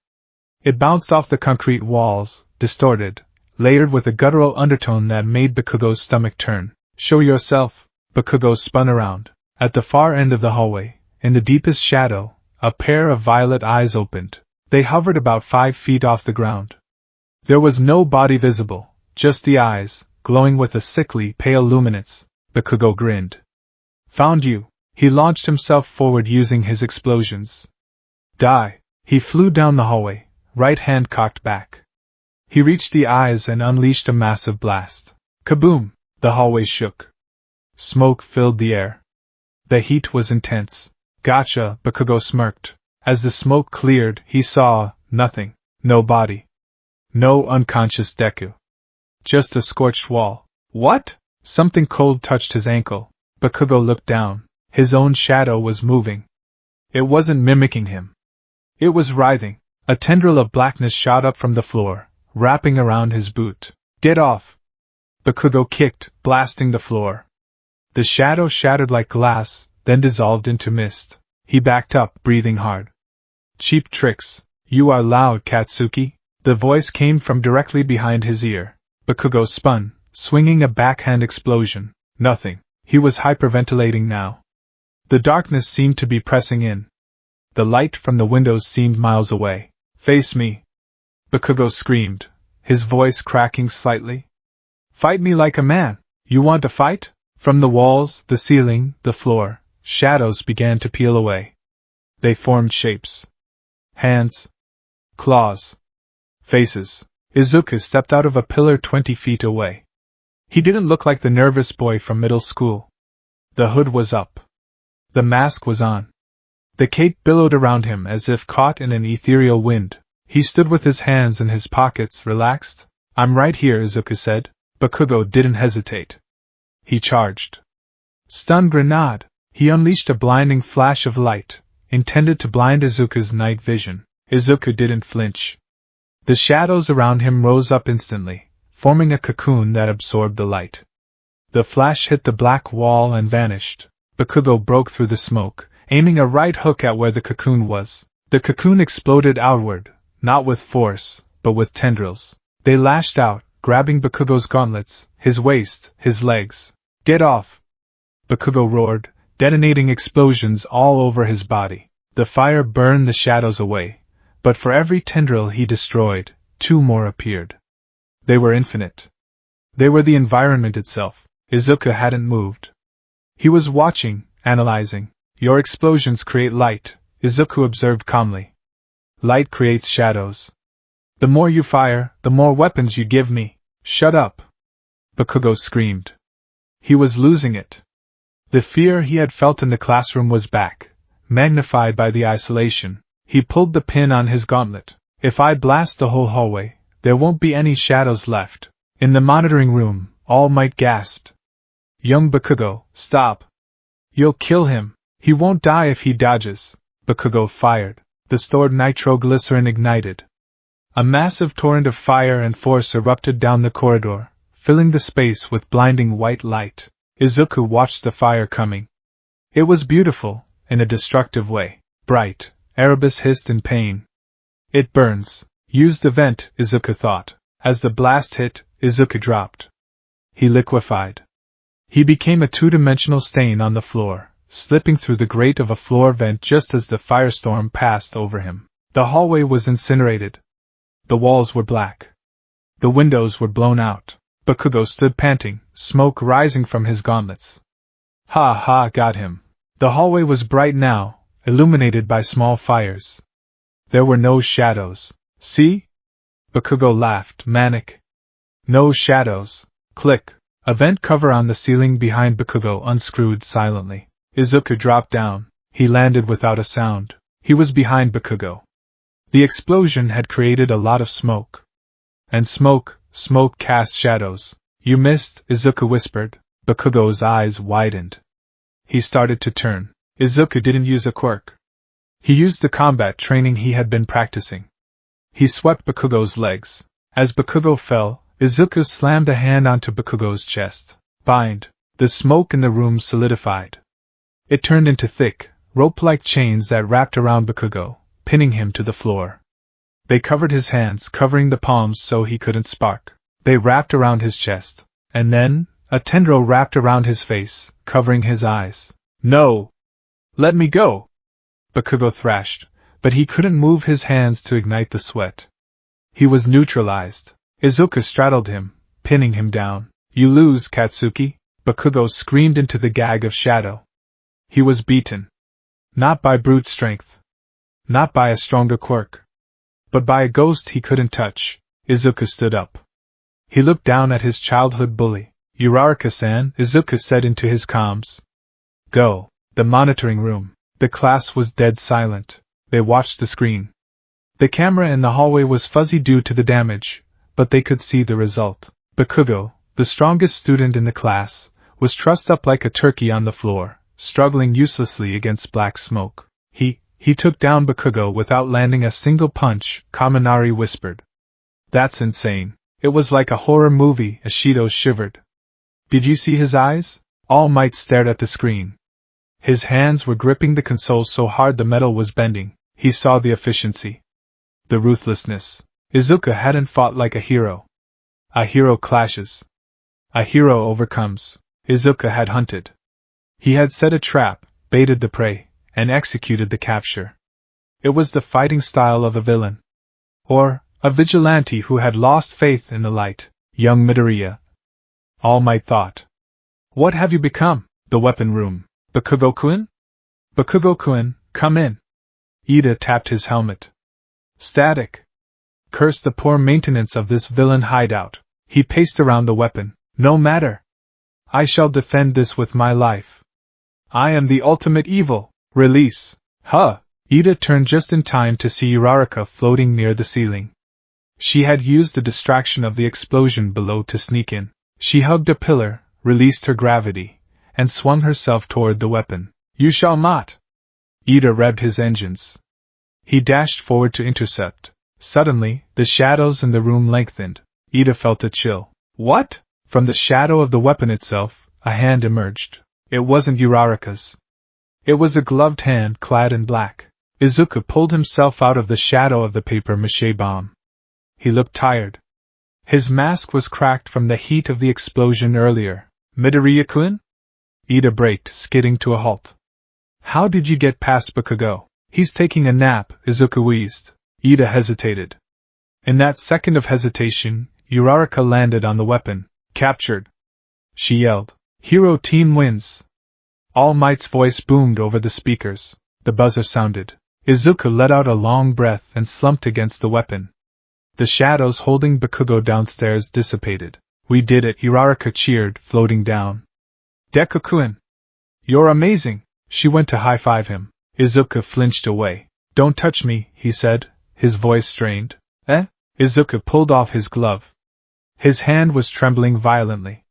It bounced off the concrete walls, distorted, layered with a guttural undertone that made Bakugo's stomach turn. Show yourself! Bakugo spun around. At the far end of the hallway, in the deepest shadow, a pair of violet eyes opened. They hovered about 5 feet off the ground. There was no body visible, just the eyes, glowing with a sickly, pale luminance. Bakugo grinned. Found you! He launched himself forward using his explosions. Die! He flew down the hallway, right hand cocked back. He reached the eyes and unleashed a massive blast. Kaboom! The hallway shook. Smoke filled the air. The heat was intense. Gotcha, Bakugo smirked. As the smoke cleared, he saw nothing. No body. No unconscious Deku. Just a scorched wall. What? Something cold touched his ankle. Bakugo looked down. His own shadow was moving. It wasn't mimicking him. It was writhing. A tendril of blackness shot up from the floor, wrapping around his boot. Get off! Bakugo kicked, blasting the floor. The shadow shattered like glass, then dissolved into mist. He backed up, breathing hard. Cheap tricks. You are loud, Katsuki. The voice came from directly behind his ear. Bakugo spun, swinging a backhand explosion. Nothing. He was hyperventilating now. The darkness seemed to be pressing in. The light from the windows seemed miles away. Face me! Bakugo screamed, his voice cracking slightly. Fight me like a man! You want to fight? From the walls, the ceiling, the floor, shadows began to peel away. They formed shapes. Hands. Claws. Faces. Izuku stepped out of a pillar 20 feet away. He didn't look like the nervous boy from middle school. The hood was up. The mask was on. The cape billowed around him as if caught in an ethereal wind. He stood with his hands in his pockets, relaxed. I'm right here, Izuku said. Bakugo didn't hesitate. He charged. Stun grenade! He unleashed a blinding flash of light, intended to blind Izuku's night vision. Izuku didn't flinch. The shadows around him rose up instantly, forming a cocoon that absorbed the light. The flash hit the black wall and vanished. Bakugo broke through the smoke, aiming a right hook at where the cocoon was. The cocoon exploded outward, not with force, but with tendrils. They lashed out, grabbing Bakugo's gauntlets, his waist, his legs. Get off! Bakugo roared, detonating explosions all over his body. The fire burned the shadows away, but for every tendril he destroyed, 2 more appeared. They were infinite. They were the environment itself. Izuku hadn't moved. He was watching, analyzing. Your explosions create light, Izuku observed calmly. Light creates shadows. The more you fire, the more weapons you give me. Shut up! Bakugo screamed. He was losing it. The fear he had felt in the classroom was back, magnified by the isolation. He pulled the pin on his gauntlet. If I blast the whole hallway, there won't be any shadows left. In the monitoring room, All Might gasped. Young Bakugo, stop! You'll kill him. He won't die if he dodges. Bakugo fired. The stored nitroglycerin ignited. A massive torrent of fire and force erupted down the corridor, filling the space with blinding white light. Izuku watched the fire coming. It was beautiful, in a destructive way. Bright, Erebus hissed in pain. It burns. Use the vent, Izuku thought. As the blast hit, Izuku dropped. He liquefied. He became a 2-dimensional stain on the floor, slipping through the grate of a floor vent just as the firestorm passed over him. The hallway was incinerated. The walls were black. The windows were blown out. Bakugo stood panting, smoke rising from his gauntlets. Ha ha, got him. The hallway was bright now, illuminated by small fires. There were no shadows. See? Bakugo laughed, manic. No shadows. Click. A vent cover on the ceiling behind Bakugo unscrewed silently. Izuku dropped down. He landed without a sound. He was behind Bakugo. The explosion had created a lot of smoke. And smoke cast shadows. You missed, Izuku whispered. Bakugo's eyes widened. He started to turn. Izuku didn't use a quirk. He used the combat training he had been practicing. He swept Bakugo's legs. As Bakugo fell, Izuku slammed a hand onto Bakugo's chest. Bind. The smoke in the room solidified. It turned into thick, rope-like chains that wrapped around Bakugo, pinning him to the floor. They covered his hands, covering the palms so he couldn't spark. They wrapped around his chest. And then, a tendril wrapped around his face, covering his eyes. No! Let me go! Bakugo thrashed, but he couldn't move his hands to ignite the sweat. He was neutralized. Izuku straddled him, pinning him down. You lose, Katsuki! Bakugo screamed into the gag of shadow. He was beaten. Not by brute strength. not by a stronger quirk, but by a ghost he couldn't touch. Izuku stood up. He looked down at his childhood bully. Uraraka-san, Izuku said into his comms. Go. The monitoring room. The class was dead silent. They watched the screen. The camera in the hallway was fuzzy due to the damage, but they could see the result. Bakugo, the strongest student in the class, was trussed up like a turkey on the floor, struggling uselessly against black smoke. He took down Bakugo without landing a single punch, Kaminari whispered. That's insane. It was like a horror movie, Ashido shivered. Did you see his eyes? All Might stared at the screen. His hands were gripping the console so hard the metal was bending. He saw the efficiency. The ruthlessness. Izuku hadn't fought like a hero. A hero clashes. A hero overcomes. Izuku had hunted. He had set a trap, baited the prey, and executed the capture. It was the fighting style of a villain. Or a vigilante who had lost faith in the light. Young Midoriya. All Might thought. What have you become? The weapon room. Bakugo-kun? Bakugo-kun, come in. Ida tapped his helmet. Static. Curse the poor maintenance of this villain hideout. He paced around the weapon. No matter. I shall defend this with my life. I am the ultimate evil. Release. Huh. Ida turned just in time to see Uraraka floating near the ceiling. She had used the distraction of the explosion below to sneak in. She hugged a pillar, released her gravity, and swung herself toward the weapon. You shall not! Ida revved his engines. He dashed forward to intercept. Suddenly, the shadows in the room lengthened. Ida felt a chill. What? From the shadow of the weapon itself, a hand emerged. It wasn't Uraraka's. It was a gloved hand clad in black. Izuku pulled himself out of the shadow of the papier-mâché bomb. He looked tired. His mask was cracked from the heat of the explosion earlier. Midoriya-kun? Ida braked, skidding to a halt. How did you get past Bakugo? He's taking a nap, Izuku wheezed. Ida hesitated. In that second of hesitation, Uraraka landed on the weapon. Captured. She yelled. Hero team wins. All Might's voice boomed over the speakers. The buzzer sounded. Izuku let out a long breath and slumped against the weapon. The shadows holding Bakugo downstairs dissipated. We did it, Uraraka cheered, floating down. Deku-kun! You're amazing! She went to high-five him. Izuku flinched away. Don't touch me, he said, his voice strained. Eh? Izuku pulled off his glove. His hand was trembling violently.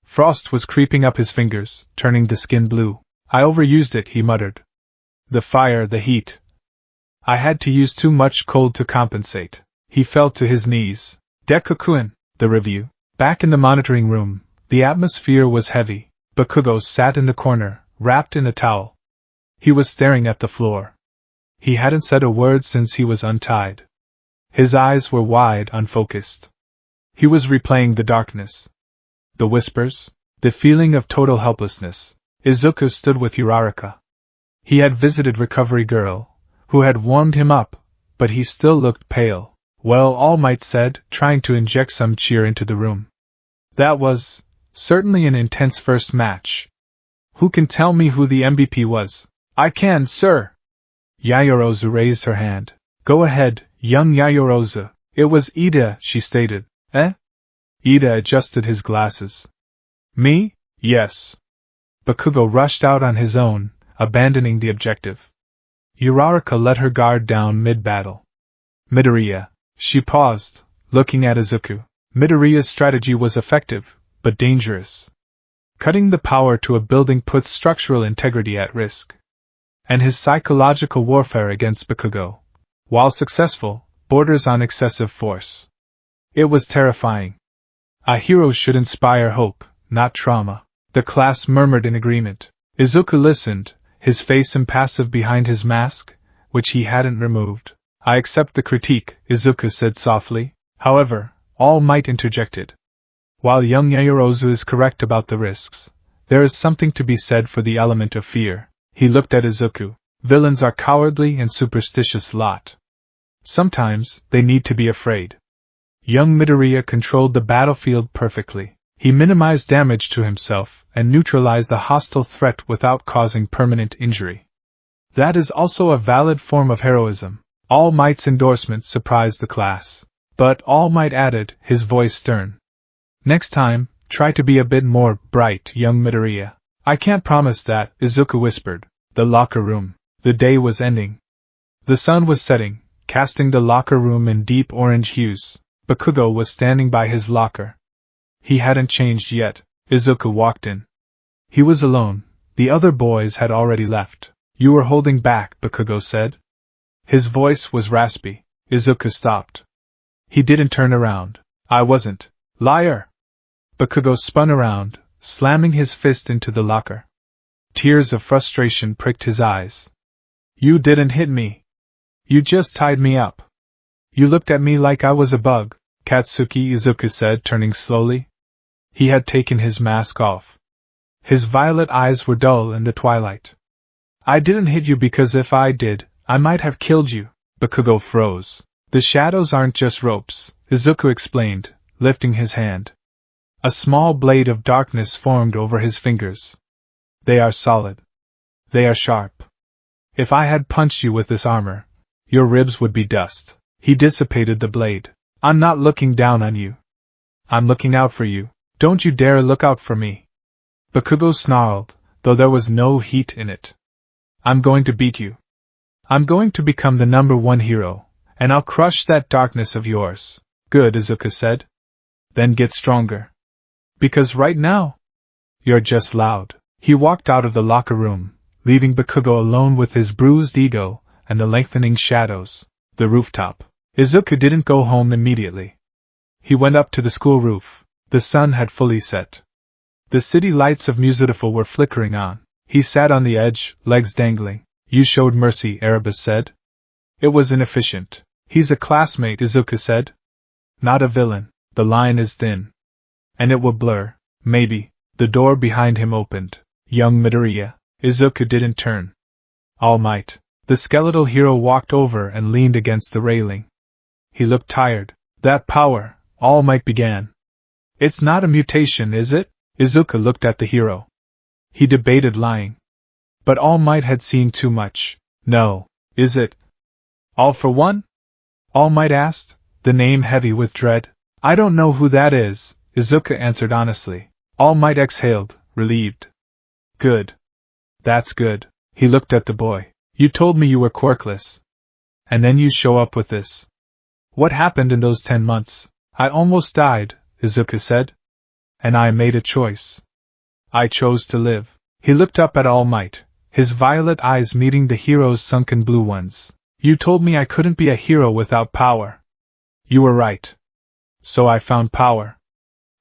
Frost was creeping up his fingers, turning the skin blue. I overused it, he muttered. The fire, the heat. I had to use too much cold to compensate. He fell to his knees. Deku-kun, the review. Back in the monitoring room, the atmosphere was heavy. Bakugo sat in the corner, wrapped in a towel. He was staring at the floor. He hadn't said a word since he was untied. His eyes were wide, unfocused. He was replaying the darkness. The whispers, the feeling of total helplessness. Izuku stood with Uraraka. He had visited Recovery Girl, who had warmed him up, but he still looked pale. Well, All Might said, trying to inject some cheer into the room. That was certainly an intense first match. Who can tell me who the MVP was? I can, sir. Yayorozu raised her hand. Go ahead, young Yayorozu. It was Ida, she stated. Eh? Ida adjusted his glasses. Me? Yes. Bakugo rushed out on his own, abandoning the objective. Uraraka let her guard down mid-battle. Midoriya. She paused, looking at Izuku. Midoriya's strategy was effective, but dangerous. Cutting the power to a building puts structural integrity at risk. And his psychological warfare against Bakugo, while successful, borders on excessive force. It was terrifying. A hero should inspire hope, not trauma. The class murmured in agreement. Izuku listened, his face impassive behind his mask, which he hadn't removed. I accept the critique, Izuku said softly. However, All Might interjected. While young Yayorozu is correct about the risks, there is something to be said for the element of fear. He looked at Izuku. Villains are cowardly and superstitious lot. Sometimes, they need to be afraid. Young Midoriya controlled the battlefield perfectly. He minimized damage to himself and neutralized the hostile threat without causing permanent injury. That is also a valid form of heroism. All Might's endorsement surprised the class. But All Might added, his voice stern. Next time, try to be a bit more bright, young Midoriya. I can't promise that, Izuku whispered. The locker room. The day was ending. The sun was setting, casting the locker room in deep orange hues. Bakugo was standing by his locker. He hadn't changed yet. Izuku walked in. He was alone. The other boys had already left. You were holding back, Bakugo said. His voice was raspy. Izuku stopped. He didn't turn around. I wasn't. Liar! Bakugo spun around, slamming his fist into the locker. Tears of frustration pricked his eyes. You didn't hit me. You just tied me up. You looked at me like I was a bug, Katsuki, Izuku said, turning slowly. He had taken his mask off. His violet eyes were dull in the twilight. I didn't hit you because if I did, I might have killed you. Bakugo froze. The shadows aren't just ropes, Izuku explained, lifting his hand. A small blade of darkness formed over his fingers. They are solid. They are sharp. If I had punched you with this armor, your ribs would be dust. He dissipated the blade. I'm not looking down on you. I'm looking out for you. Don't you dare look out for me. Bakugo snarled, though there was no heat in it. I'm going to beat you. I'm going to become the #1 hero, and I'll crush that darkness of yours. Good, Izuku said. Then get stronger. Because right now, you're just loud. He walked out of the locker room, leaving Bakugo alone with his bruised ego and the lengthening shadows. The rooftop. Izuku didn't go home immediately. He went up to the school roof. The sun had fully set. The city lights of Musidiful were flickering on. He sat on the edge, legs dangling. You showed mercy, Erebus said. It was inefficient. He's a classmate, Izuku said. Not a villain. The line is thin. And it will blur. Maybe. The door behind him opened. Young Midoriya. Izuku didn't turn. All Might. The skeletal hero walked over and leaned against the railing. He looked tired. That power, All Might began. It's not a mutation, is it? Izuku looked at the hero. He debated lying. But All Might had seen too much. No. Is it? All for One? All Might asked, the name heavy with dread. I don't know who that is, Izuku answered honestly. All Might exhaled, relieved. Good. That's good. He looked at the boy. You told me you were quirkless. And then you show up with this. What happened in those 10 months? I almost died, Izuku said. And I made a choice. I chose to live. He looked up at All Might, his violet eyes meeting the hero's sunken blue ones. You told me I couldn't be a hero without power. You were right. So I found power.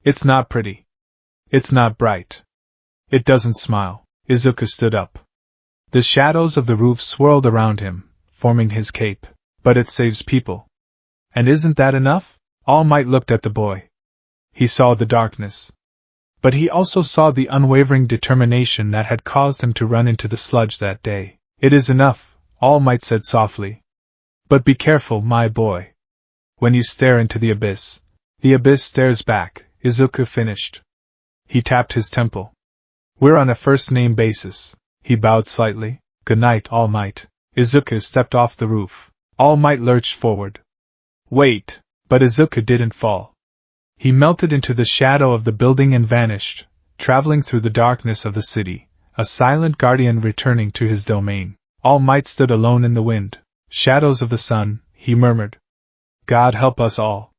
It's not pretty. It's not bright. It doesn't smile. Izuku stood up. The shadows of the roof swirled around him, forming his cape. But it saves people. And isn't that enough? All Might looked at the boy. He saw the darkness. But he also saw the unwavering determination that had caused him to run into the sludge that day. It is enough, All Might said softly. But be careful, my boy. When you stare into the abyss stares back, Izuku finished. He tapped his temple. We're on a first-name basis. He bowed slightly. Good night, All Might. Izuku stepped off the roof. All Might lurched forward. Wait! But Izuku didn't fall. He melted into the shadow of the building and vanished, traveling through the darkness of the city, a silent guardian returning to his domain. All Might stood alone in the wind. Shadows of the sun, he murmured. God help us all.